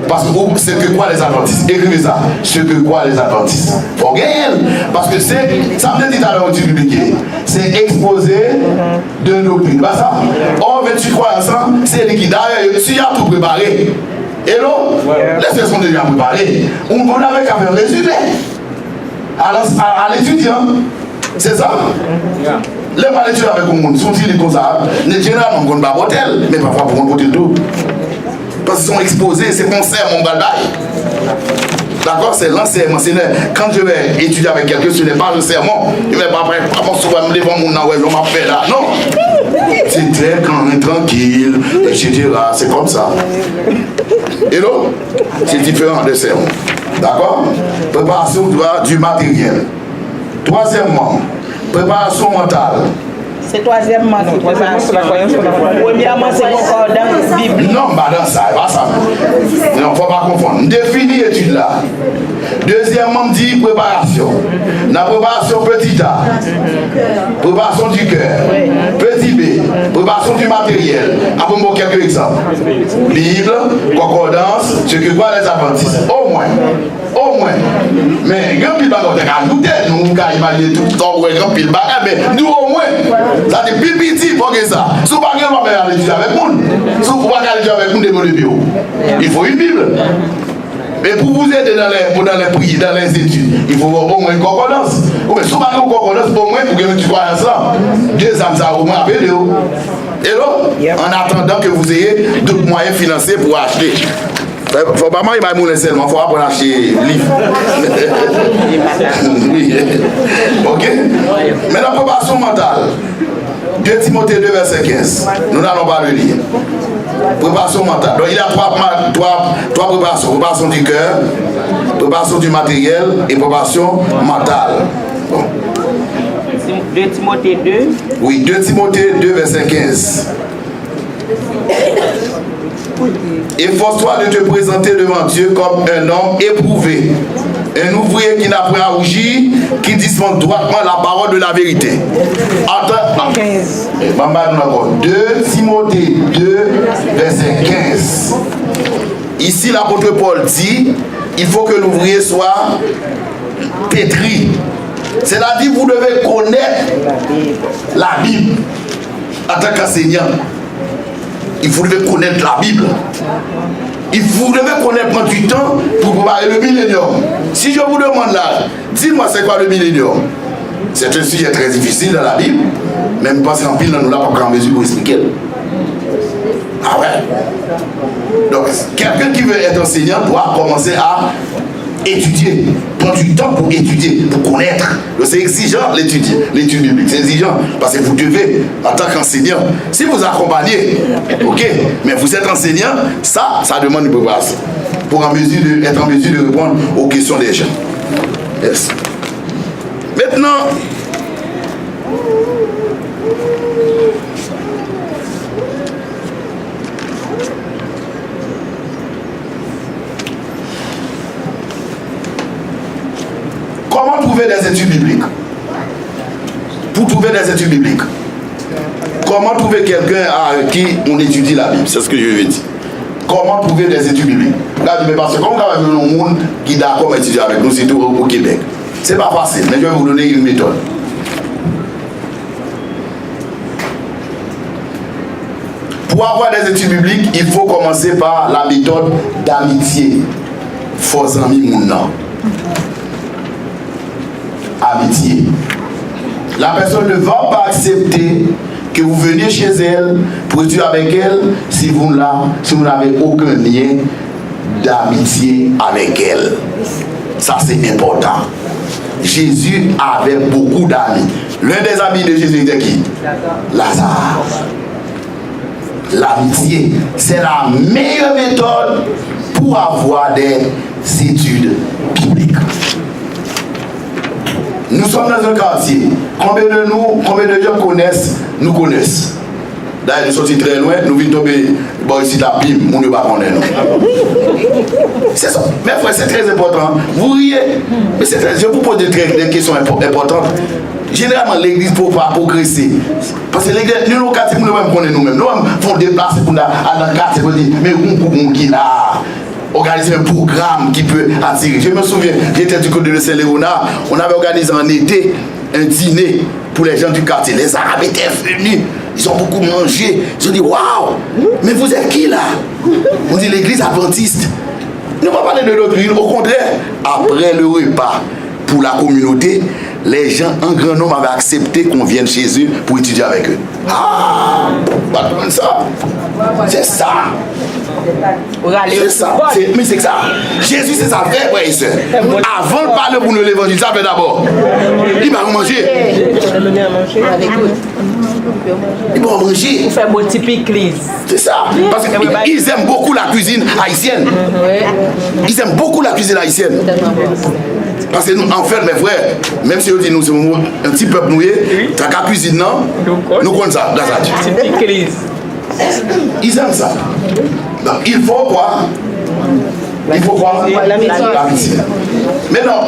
Parce que ce que croient les adventistes, écrivez ça. Ce que croient les adventistes. Faut gagner. Parce que ça me dit à l'heure du public. C'est exposé de doctrine. Pas ça? Or, 28 croyances, c'est liquide. D'ailleurs, s'il y a tout préparé. Hello? Les choses sont déjà préparées. On n'avait qu'à faire un résumé. À l'étudiant. C'est ça? Les maladies avec le monde sont-ils comme ça? Généralement, on ne va pas voter, mais parfois pour voter tout. Parce qu'ils sont exposés, c'est concert, mon balaï. D'accord? C'est l'enseignement. Quand je vais étudier avec quelqu'un, ce n'est pas le sermon. Il ne va pas souvent me lever mon nom, je m'appelle là. Non! C'est très tranquille, etc. C'est comme ça. Hello? C'est différent de sermon. D'accord? Préparation du matériel. Troisièmement, préparation mentale. C'est troisièmement qui préparation. Premièrement, c'est concordance biblique. Non, madame, ça, pas ça. Non, il ne faut pas confondre. Définis l'étude là. Deuxièmement, dit préparation. La préparation petit A, préparation du cœur, petit B, préparation du matériel. Après, moi, quelques exemples. Bible, concordance, ce que voient les adventistes. Au moins. Mais, grand pile bagarre, nous avons imaginé tout le temps, grand pile bagarre, mais nous au moins, ça dit plus petit pour que ça. Si vous ne pouvez pas aller avec nous, si vous ne pouvez pas aller avec nous, dans le bureau, il faut une Bible. Mais pour vous aider dans les prières, dans les études, il faut au moins une concordance. Mais si vous n'avez pas une concordance, au moins pour que nous soyons ensemble. 2 ans, ça au moins avec nous. Et là, en attendant que vous ayez d'autres moyens financiers pour acheter. Il ne faut pas manger seulement, il faut apprendre à acheter livre. Oui. Ok? Mais la préparation mentale, 2 Timothée 2, verset 15. Nous n'allons pas le lire. Préparation mentale. Donc il y a trois préparations. Préparation du cœur, préparation du matériel et préparation mentale. Bon. 2 Timothée 2. Oui, 2 Timothée 2, verset 15. Efforce-toi de te présenter devant Dieu comme un homme éprouvé, un ouvrier qui n'a point à rougir, qui dispense droitement la parole de la vérité. Attends, 2 Timothée 2, verset 15. Ici, l'apôtre Paul dit, il faut que l'ouvrier soit pétri. C'est-à-dire, vous devez connaître la Bible en tant qu'enseignant. Vous devez connaître la Bible. Vous devez connaître, prendre du temps pour préparer le millénium. Si je vous demande là, dites-moi c'est quoi le millénium. C'est un sujet très difficile dans la Bible, même parce qu'en pile, nous n'avons pas en mesure pour expliquer. Ah ouais. Donc, quelqu'un qui veut être enseignant doit commencer à étudier, prendre du temps pour étudier, pour connaître. C'est exigeant l'étude biblique, c'est exigeant parce que vous devez, en tant qu'enseignant, si vous accompagnez, ok, mais vous êtes enseignant, ça demande une préparation pour être en mesure de répondre aux questions des gens. Yes. Maintenant, comment trouver des études bibliques? Pour trouver des études bibliques, comment trouver quelqu'un à qui on étudie la Bible? C'est ce que je veux dire. Comment trouver des études bibliques? Là, parce que comme on a un monde qui est d'accord à étudier avec nous, surtout au Québec, c'est pas facile, mais je vais vous donner une méthode. Pour avoir des études bibliques, il faut commencer par la méthode d'amitié. Faux amis, mon nom. Amitié. La personne ne va pas accepter que vous veniez chez elle pour étudier avec elle si vous n'avez aucun lien d'amitié avec elle. Ça c'est important. Jésus avait beaucoup d'amis. L'un des amis de Jésus était qui? Lazare. L'amitié, c'est la meilleure méthode pour avoir des études bibliques. Nous sommes dans un quartier. Combien de gens nous connaissent? D'ailleurs, nous sommes très loin, nous venons tomber ici la Bible, nous ne pas connaître. C'est ça. Mais frère, c'est très important. Vous riez, mais je vous pose des questions importantes. Généralement, l'église ne peut pas progresser. Parce que l'église, nous, nos quartiers, nous ne connaissons nous-mêmes. Nous faisons des places pour aller dans le quartier pour dire, mais on qui là. Organiser un programme qui peut attirer. Je me souviens, j'étais du côté de Saint-Léonard, on avait organisé en été un dîner pour les gens du quartier. Les Arabes étaient venus, ils ont beaucoup mangé. Ils ont dit, waouh, mais vous êtes qui là? On dit l'église adventiste. Ne pas parler de doctrine, au contraire, après le repas pour la communauté, les gens en grand nombre avaient accepté qu'on vienne chez eux pour étudier avec eux. Ah, pas de ça. C'est ça. C'est ça. Mais c'est ça. Jésus, c'est ça, frère, frère et soeur. Avant de parler pour nous l'évangile, ça fait d'abord. Il va manger. Il va manger. Pour faire mon typique église. C'est ça. Parce qu'ils aiment beaucoup la cuisine haïtienne. Ils aiment beaucoup la cuisine haïtienne. Parce que nous, en fait, mes frères, même si on dit nous sommes un petit peuple noué, t'as qu'à cuisine, non? Nous connaissons ça, dans ça. Typique église. Ils aiment ça. Donc, il faut quoi? Il faut quoi? L'amitié. Maintenant,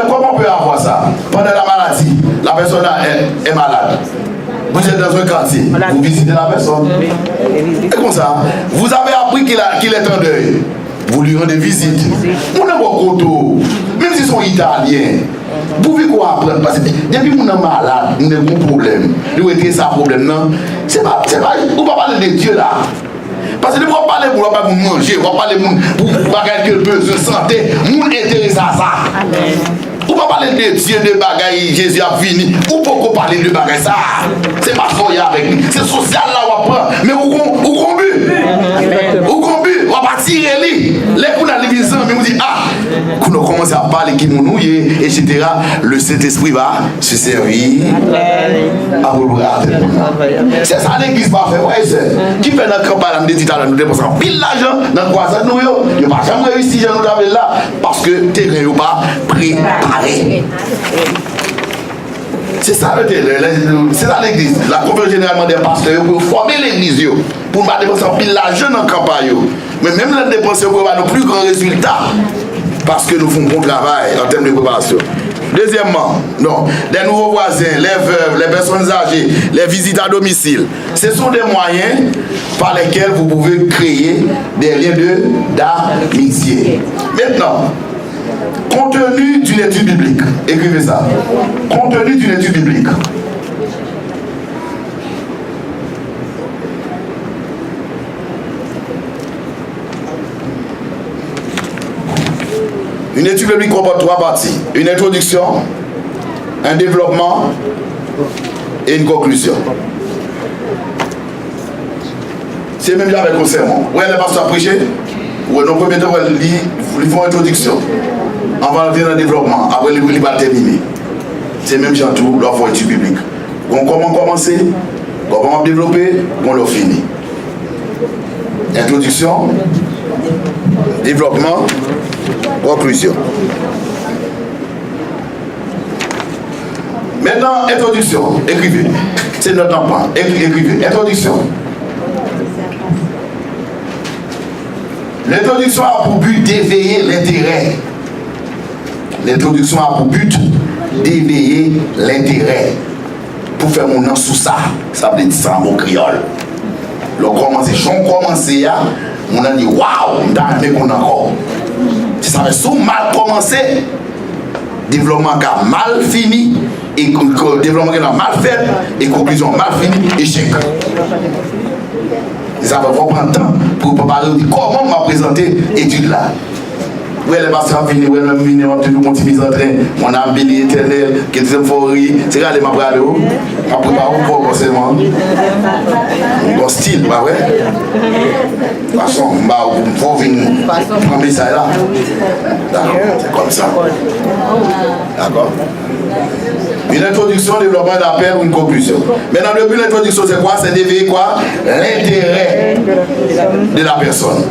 comment on peut avoir ça? Pendant la maladie, la personne est malade. Vous êtes dans un quartier, vous visitez la personne. Et comme ça, vous avez appris qu'il est en deuil. Vous lui rendez visite. On a beaucoup de même s'ils sont italiens. Vous pouvez quoi apprendre? Parce que depuis qu'on est malade, on a un problème. Nous avons ça problème, non? C'est pas, on va parler de Dieu là. Parce que nous ne parler pour manger, on va parler pour bagager que besoin de santé, nous intéressons à ça. On va parler de Dieu, de bagaille, Jésus a fini. Ou pourquoi parler de bagaille ça? C'est pas foyer avec nous. C'est social là, on va prendre. Mais où qu'on but? Où qu'on but? On va tirer lui. Les coups dans les mais on dit, quand on commence à parler qui nous nouille, etc., le Saint-Esprit va se servir à vous. C'est ça l'église va faire. Ouais, c'est. Qui fait notre campagne, nous dit, nous dépensons pile l'argent dans le croissant de nous. Il n'y a pas jamais réussi, j'en ai là. Parce que le terrain n'est pas préparé. C'est ça l'église. La conférence généralement des pasteurs pour former l'église, pour ne pas dépenser pile l'argent dans la campagne. Mais même les dépenses pour avoir nos plus grands résultats. Parce que nous faisons un bon travail en termes de préparation. Deuxièmement, des nouveaux voisins, les veuves, les personnes âgées, les visites à domicile. Ce sont des moyens par lesquels vous pouvez créer des liens d'amitié. Maintenant, compte tenu d'une étude biblique, écrivez ça. Compte tenu d'une étude biblique. Une étude biblique comporte 3 parties. Une introduction, un développement et une conclusion. C'est même là avec le sermon. Où est le pasteur à prêcher? Où est le premier temps, ils font une introduction. On va entrer dans le développement. Après, il va terminer. C'est même genre tout, leur faut étude biblique. Comment commencer, comment développer, on l'a fini. Introduction, développement, conclusion. Maintenant, introduction, écrivez. C'est notre emploi. Écrivez. Introduction. L'introduction a pour but d'éveiller l'intérêt. L'introduction a pour but d'éveiller l'intérêt. Pour faire mon nom sous ça, ça veut dire ça en mot créole. Le commencer, on a dit waouh, on a aimé qu'on encore. Si ça veut dire mal commencé, développement qui a mal fini, et développement qui a mal fait, et conclusion mal finie, échec. Ça va prendre temps pour préparer comment on va présenter l'étude là. Où est le pasteur venu, où est le venu, on a toujours continué en train, on a un béni éternel, qui est euphorie, c'est là les membres à l'eau, on a préparé pour forcément. Bon style, pas vrai? De toute façon, on va venir prendre ça là. D'accord, c'est comme ça. D'accord? Une introduction, développement d'appel ou une conclusion. Maintenant, le but de l'introduction, c'est quoi? C'est d'éveiller quoi? L'intérêt de la personne.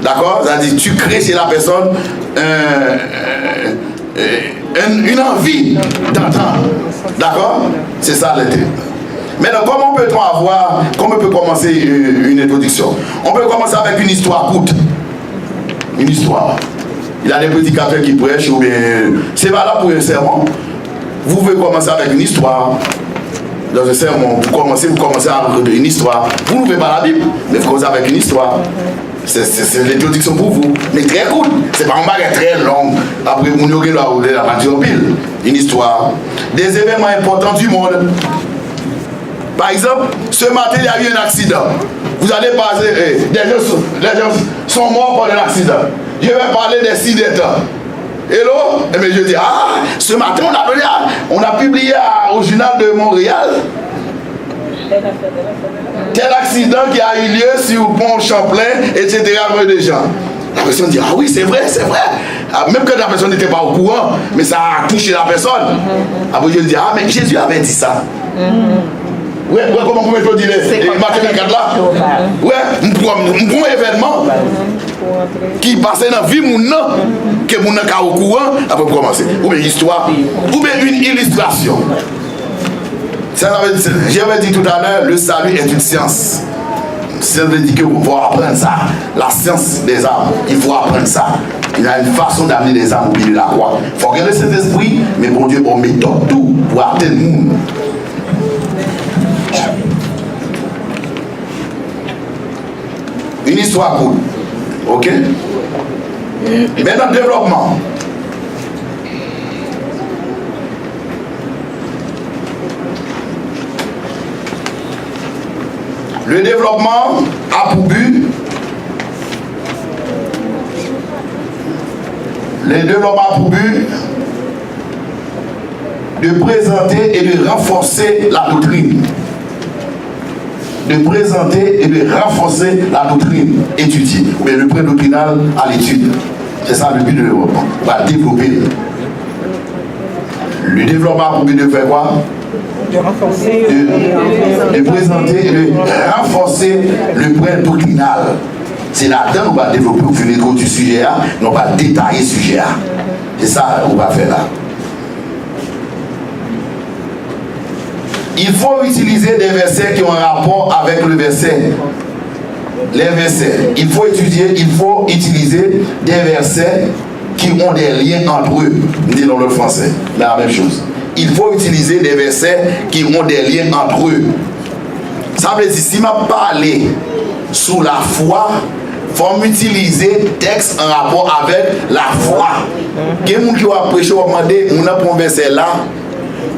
D'accord? C'est-à-dire, tu crées chez la personne une envie d'entendre. D'accord? C'est ça l'intérêt. Maintenant, comment on peut commencer une introduction? On peut commencer avec une histoire courte. Une histoire. Il y a des prédicateurs qui prêchent, ou bien. C'est valable pour un sermon. Vous pouvez commencer avec une histoire. Dans un sermon, vous commencez avec une histoire. Vous n'ouvrez pas la Bible, mais vous commencez avec une histoire. C'est l'introduction pour vous. Mais très cool. C'est pas un bagage très long. Après, vous n'aurez la radio pile. Une histoire. Des événements importants du monde. Par exemple, ce matin, il y a eu un accident. Vous allez passer. Les gens sont morts par un accident. Je vais parler des accidents. Hello? Et bien je dis, ce matin on a publié au journal de Montréal tel accident qui a eu lieu sur le pont Champlain, etc. avec des gens. La personne dit, oui, c'est vrai. Même que la personne n'était pas au courant, mais ça a touché la personne. Après je dis, mais Jésus avait dit ça. Ouais, comment vous pouvez dire les mathématiques là? Ouais, un événement qui passait dans la vie, que mon cas au courant, après commencer. Ou bien histoire, ou bien une illustration. J'avais dit tout à l'heure, le salut est une science. Ça veut dire qu'il faut apprendre ça. La science des armes, il faut apprendre ça. Il y a une façon d'amener les armes au pied de la croix. Il faut regarder cet esprit, mais bon Dieu, on met tout pour atteindre le monde. Une histoire cool. Ok? Maintenant, développement. Le développement a pour but de présenter et de renforcer la doctrine. De présenter et de renforcer la doctrine étudiée, ou bien le prédoctrinal à l'étude. C'est ça le but du développement. On va développer. Le développement a pour but de faire quoi? De renforcer, de présenter et de renforcer le point doctrinal. C'est là-dedans qu'on va développer au fil du sujet, on va détailler le sujet. C'est ça qu'on va faire là. Il faut utiliser des versets qui ont un rapport avec le verset. Les versets. Il faut utiliser des versets qui ont des liens entre eux. Dit dans le français, la même chose. Il faut utiliser des versets qui ont des liens entre eux. Ça veut dire, si je parle sous la foi, il faut utiliser texte en rapport avec la foi. Quelqu'un qui va prêcher, on va demander, on a pour un verset là,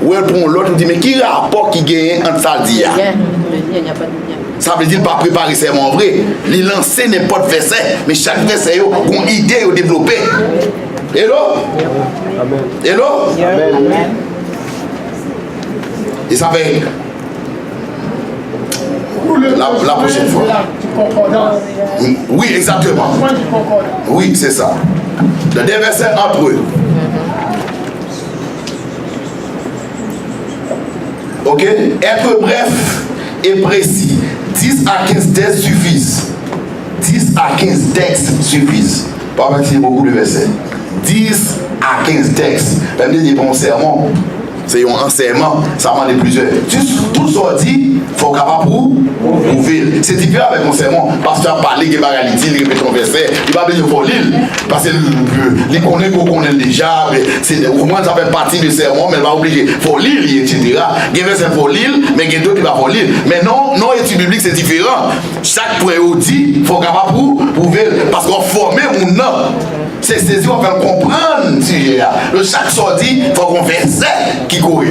ou pour l'autre, on dit, mais qui rapport qui gagne entre ça dit? Ça veut dire pas préparer serment vrai. Les lancer n'importe verset, mais chaque verset a une idée à développer. Hello? Amen. Hello? Amen. Et ça fait la prochaine fois. Oui, exactement. Oui, c'est ça. Des versets entre eux. Ok? Être bref et précis. 10 à 15 textes suffisent. 10 à 15 textes suffisent. Pas mettre beaucoup de versets. 10 à 15 textes. Même des bons sermons. C'est un enseignement, ça m'a dit plusieurs. Tout ça dit, il faut capable pour prouver. C'est différent avec un sermon. Parce que tu as parlé, il va réaliser, il répète son verset, il va venir pour l'île. Parce qu'il connaît qu'on connaît déjà. Au moins, ça fait partie du sermon, mais il va obliger. Il faut lire, etc. Il y a un verset pour l'île, mais il y a d'autres qui vont pour l'île. Mais non, étude biblique, c'est différent. Chaque préaudit, il faut capable pour prouver. Parce qu'on forme mon nom. C'est saisi, on va comprendre le sujet. Chaque sortie, il faut qu'on verset qui court.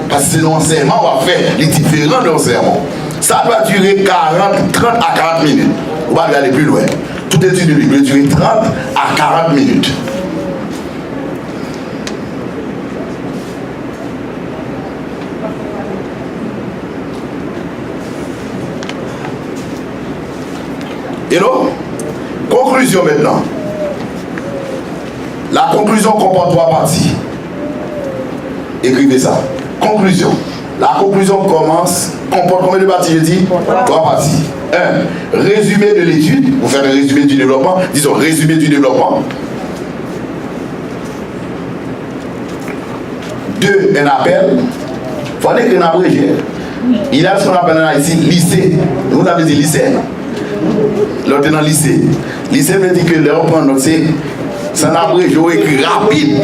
Parce que c'est l'enseignement, on va faire les différents enseignements. Ça doit durer 30 à 40 minutes. On va aller plus loin. Toute étude biblique doit durer 30 à 40 minutes. Hello? Conclusion maintenant. La conclusion comporte 3 parties. Écrivez ça. Conclusion. La conclusion comporte combien de parties, je dis? 3 parties. 1. Résumé de l'étude. Vous faites un résumé du développement. Disons résumé du développement. 2. Un appel. Il faut aller qu'un abrégé. Il y a ce qu'on appelle ici lycée. Vous avez dit lycée. L'autre est dans le lycée. Lycée veut dire que l'on prend notre c'est un abrégé écrit rapide.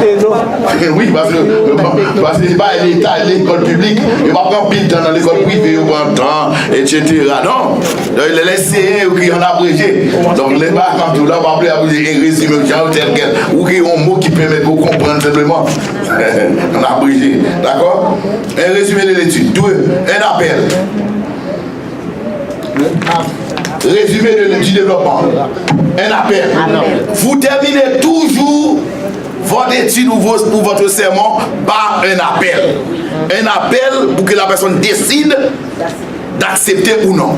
Oui, parce que c'est pas l'État, l'école publique. Il va prendre pile temps dans l'école privée, il prend temps, etc. Non. Donc, il est laissé ou qui en abrégé. Donc, les barres, quand tout là, on va appeler abrégé, un résumé, tel quel. Ou qui ont un mot qui permet de comprendre simplement. Un abrégé. D'accord? Un résumé de l'étude. 2. Un appel. Résumé du développement. Un appel. Vous terminez toujours votre étude ou votre sermon par un appel. Un appel pour que la personne décide d'accepter ou non.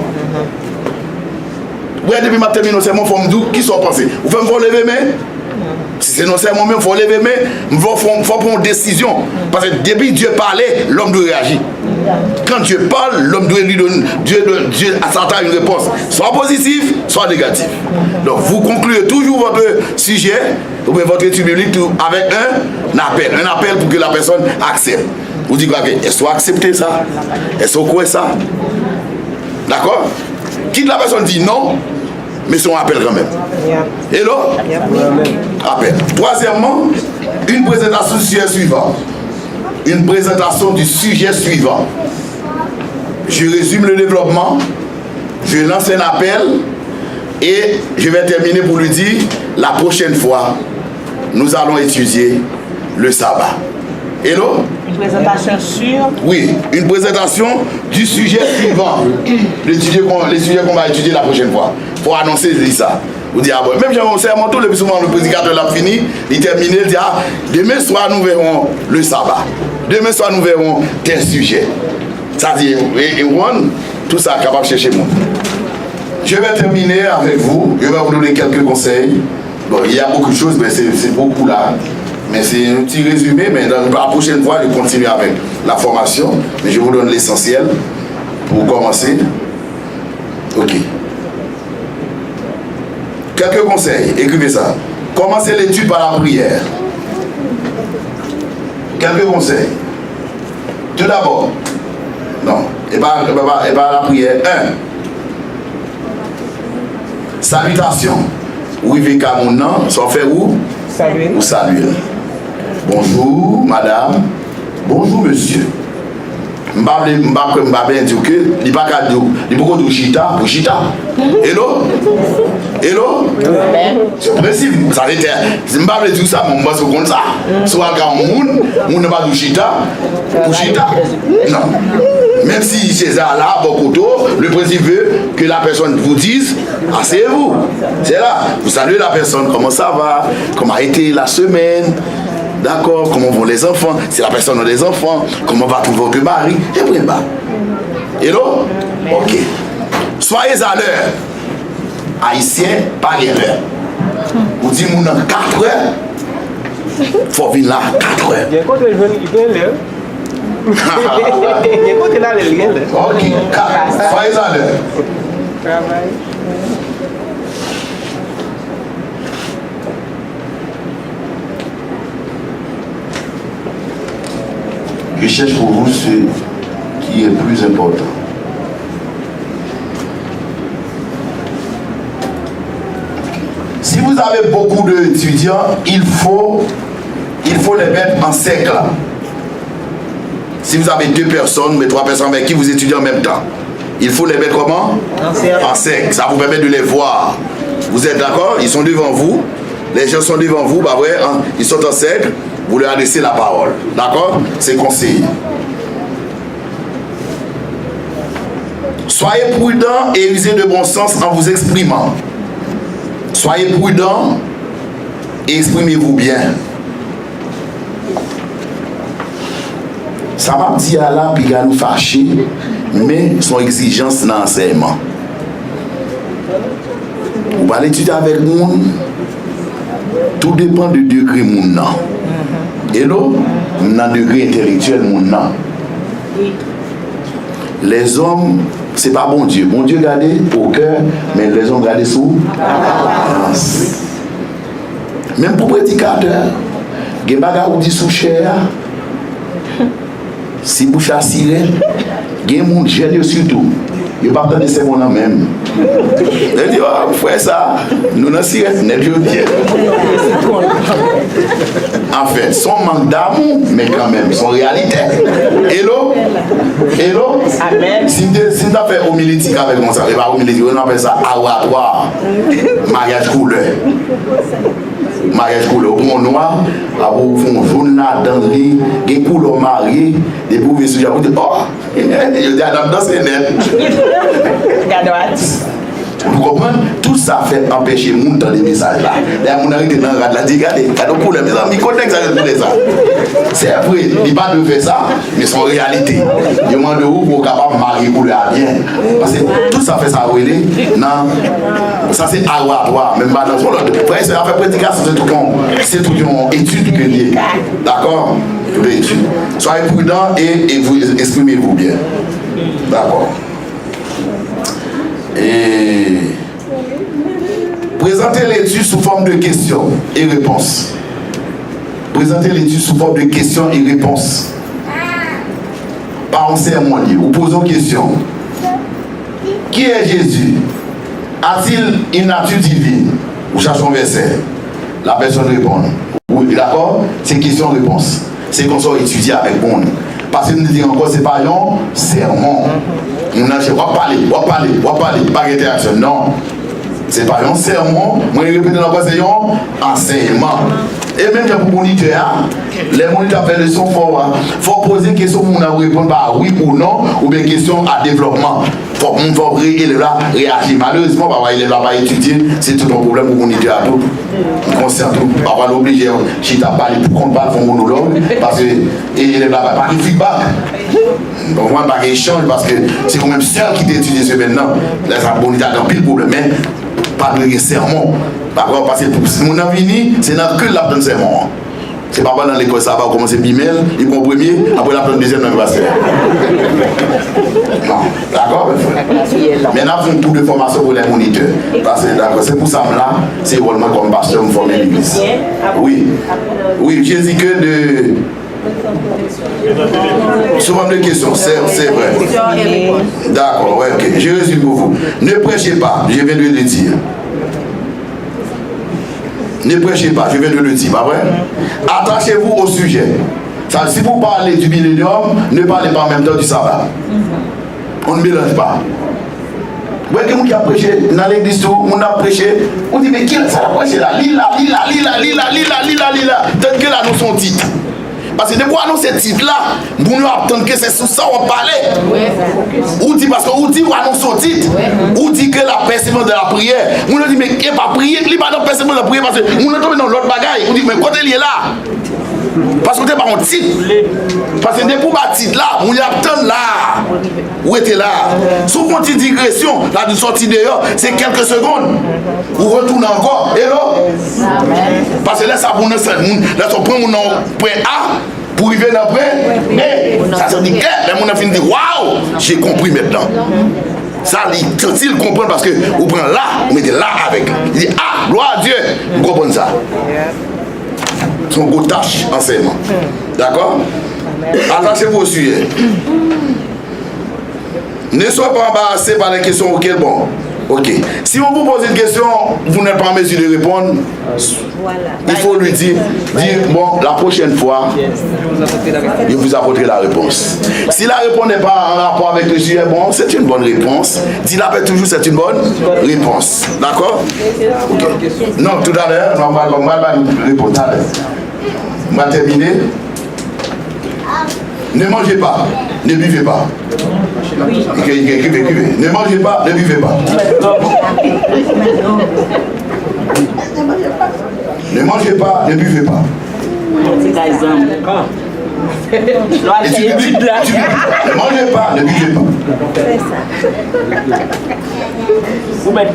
Vous avez depuis ma termine au sermon, il faut me dire qui sont pensés. Vous faites me lever main. Si c'est non sermon, il faut lever main. Il faut prendre une décision. Parce que depuis Dieu parlait, l'homme doit réagir. Quand Dieu parle, l'homme doit lui donner, Dieu s'attend à une réponse, soit positive, soit négative. Donc vous concluez toujours votre sujet, ou bien votre étude biblique avec un appel pour que la personne accepte. Vous dites, est-ce que vous acceptez ça? Est-ce que vous croyez ça? D'accord? Quitte la personne dit non, mais son appel quand même. Hello? Appel. Troisièmement, une présentation du sujet suivant. Une présentation du sujet suivant. Je résume le développement, je lance un appel et je vais terminer pour lui dire la prochaine fois, nous allons étudier le sabbat. Hello? Une présentation sur... Oui, une présentation du sujet suivant. Les sujets qu'on va étudier la prochaine fois. Il faut annoncer ça. Vous dites, ah bon, même j'ai mon sermon, tout le plus souvent le prédicateur l'a fini, il termine, il dit, ah, demain soir nous verrons le sabbat. Demain soir nous verrons tel sujet. Ça dit, tout ça capable de chercher moi. Je vais terminer avec vous, je vais vous donner quelques conseils. Bon, il y a beaucoup de choses, mais c'est beaucoup là. Mais c'est un petit résumé, mais la prochaine fois, je continue avec la formation. Mais je vous donne l'essentiel pour commencer. Ok. Quelques conseils, écrivez ça. Commencez l'étude par la prière. Quelques conseils. Tout d'abord, non, et pas la prière. 1. Salutation. Oui, veka mon nom, ça fait où? Salut. Ou saluer. Bonjour, madame. Bonjour, monsieur. M'babe dire que il pas cadeau, il beaucoup de chita pour chita. Hello? Hello? C'est principe, ça veut dire si m'babe dire ça, mon boss comme ça. Soit quand moun ne pas de chita pour chita. Non. Même si c'est là, le principe veut que la personne vous dise, asseyez-vous. C'est là. Vous saluez la personne, comment ça va, comment a été la semaine. D'accord, comment vont les enfants? Si la personne a des enfants, comment va tout votre mari? Et puis bas. Hello? Ok. Soyez à l'heure. Haïtien, pas l'erreur. Vous dites, mon 4 heures. Faut venir là, 4 heures. Il y a quoi de l'heure? Il y a quoi de l'heure? Ok, soyez à l'heure. Travail. Je cherche pour vous ce qui est le plus important. Si vous avez beaucoup d'étudiants, il faut les mettre en cercle. Si vous avez 2 personnes, mais 3 personnes avec qui vous étudiez en même temps, il faut les mettre comment? En cercle. Ça vous permet de les voir. Vous êtes d'accord? Ils sont devant vous. Les gens sont devant vous. Bah ouais, hein, ils sont en cercle. Vous leur adressez la parole. D'accord? C'est conseillé. Soyez prudents et usez de bon sens en vous exprimant. Soyez prudents et exprimez-vous bien. Ça va dire à la puis nous fâcher, mais son exigence dans l'enseignement. Vous allez étudier avec nous. Tout dépend du degré moun nan. Hello? Dans le degré intellectuel moun nan. Les hommes, c'est pas bon Dieu. Bon Dieu garde au cœur, mais les hommes gardent sous la pense. Même pour prédicateur, il y a des bagages qui disent sous cher. Si vous chassez, il y a des gens qui surtout. Il n'y a pas besoin de ces mots même. Il dit, oh, frère, ça, nous n'avons pas de en fait, son manque d'amour, mais quand même, son réalité. Hello? Hello? Amen. Si tu as fait homilétique avec moi, ça ne pas homilétique, on appelle ça awatoire. Mariage couleur. Mariage couleur. Au monde noir, vous faites un jaune là dans le lit, des couleurs mariées, des bouviers sous vous dites, oh, il y a des dans c'est net. Vous comprenez? Tout ça fait empêcher les gens dans les messages là. Les gens qui sont dans la radio, regardez, pour les amis, contexte avec ça. C'est vrai, il n'y a pas de faire ça, mais c'est en réalité. Il demande de vous pour capable de marier pour le bien. Parce que tout ça fait ça, non, ça c'est aléatoire, même pas dans son autre. Après, c'est la prédication, c'est tout une étude que lié. D'accord? Toute étude. Soyez prudents et vous exprimez-vous bien. D'accord. Et présentez l'étude sous forme de questions et réponses. Présentez l'étude sous forme de questions et réponses. Pas en sermon, vous posez une question. qui est Jésus? A-t-il une nature divine? Vous cherchez un verset. La personne répond. Oui, d'accord? C'est question-réponse. C'est qu'on soit étudié avec bon. Parce que nous disons encore, c'est pas un sermon. On a pas parler, pas d'interaction. Non. C'est pas un sermon. Moi, je répète encore, c'est un enseignement. Et même pour moniteur, les moniteurs font le son fort. Il faut poser une question pour nous répondre par oui ou non, ou bien question à développement. Il faut réagir. Malheureusement, il ne va pas étudier, c'est tout un problème pour moniteur à tout. Conscient tout. On va l'obliger, si tu as parlé pour qu'on parle de monologue, parce que il ne va pas de feedback. Donc, moi, pas d'échange, parce que c'est quand même celle qui t'étudie ce maintenant. Là, ça moniteur dans pile problème, mais pas de sermon. D'accord, parce que mon avenir, c'est dans que la pleine sermon. C'est pas dans l'école, ça va commencer bimel, il prend premier, après la pleine deuxième, il va se faire. Non, d'accord, mais là, on a beaucoup de formation pour les moniteurs. Parce que c'est pour ça que là, c'est vraiment comme pasteur, me former l'église. Oui, j'ai dit que de. Souvent de questions, c'est vrai. D'accord, ouais, ok. Je résume pour vous. Ne prêchez pas, je viens de le dire. Ne prêchez pas, je viens de le dire, pas vrai? Attachez-vous au sujet. Si vous parlez du millénium, ne parlez pas en même temps du sabbat. On ne mélange pas. Vous voyez quelqu'un qui a prêché dans l'église, on a prêché, on dit mais qui ça a prêché là? Lila. Tant que là nous sommes titres. Parce que depuis annoncer ce titre-là, nous attendons que c'est sous ça qu'on parlait. Ou dit parce que ou dit on annonce son titre, ou dit que la persévérance de la prière. Nous dit mais il pas prier, il pas dans persévérance de la prière parce que nous tombé dans l'autre bagaille. On dit mais côté il est là. Parce que t'es pas un titre. Parce que depuis ma titre là, on y attend là. Où était là? Sous une petite digression, là de sortie dehors, c'est quelques secondes. Vous retournez encore. Et là, parce que là, ça vous là, on prend mon point A pour arriver dans le point B. Ça se dit que les gens finissent de dire waouh, j'ai compris maintenant. Ça, il comprend parce que vous prenez là, vous mettez là avec. Il dit ah, gloire à Dieu. Vous comprenez ça? Son gros tâche enseignement. D'accord? Attachez-vous au sujet. Ne soyez pas embarrassés par les questions auxquelles, bon, ok. Si on vous pose une question, vous n'êtes pas en mesure de répondre, il faut lui dire, bon, la prochaine fois, je vous apporterai la réponse. Si la réponse n'est pas en rapport avec le sujet, bon, c'est une bonne réponse. Dis-la toujours, c'est une bonne réponse. D'accord? Okay. Non, tout à l'heure, on va répondre tout à l'heure. On va terminer. Ne mangez pas, ne buvez pas. Ne mangez pas, ne buvez pas. Ne mangez pas, ne buvez pas. Et tu ne mangez pas, ne buvez pas.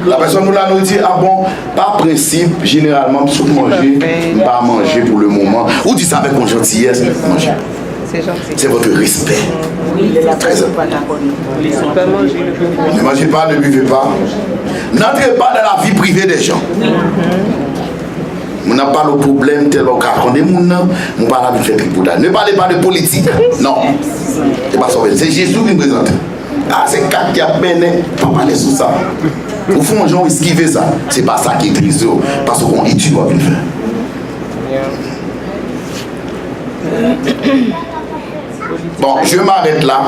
La personne nous l'a dit, ah bon, par principe, généralement, si vous mangez, pas manger pour le moment. Ou dit ça avec une gentillesse, manger. C'est votre respect. Très important. Ne mangez pas, ne buvez pas. N'entrez pas dans la vie privée des gens. On n'a pas le problème tel qu'on a. On parle de faire pour ça. Ne parlez pas de politique. Non. C'est Jésus qui me présente. Ah, c'est quatre qui a mené. Pas parler sur ça. Au fond, les gens esquivent ça. C'est pas ça qui est triste. Parce qu'on étudie à une fin. Bon, je m'arrête là.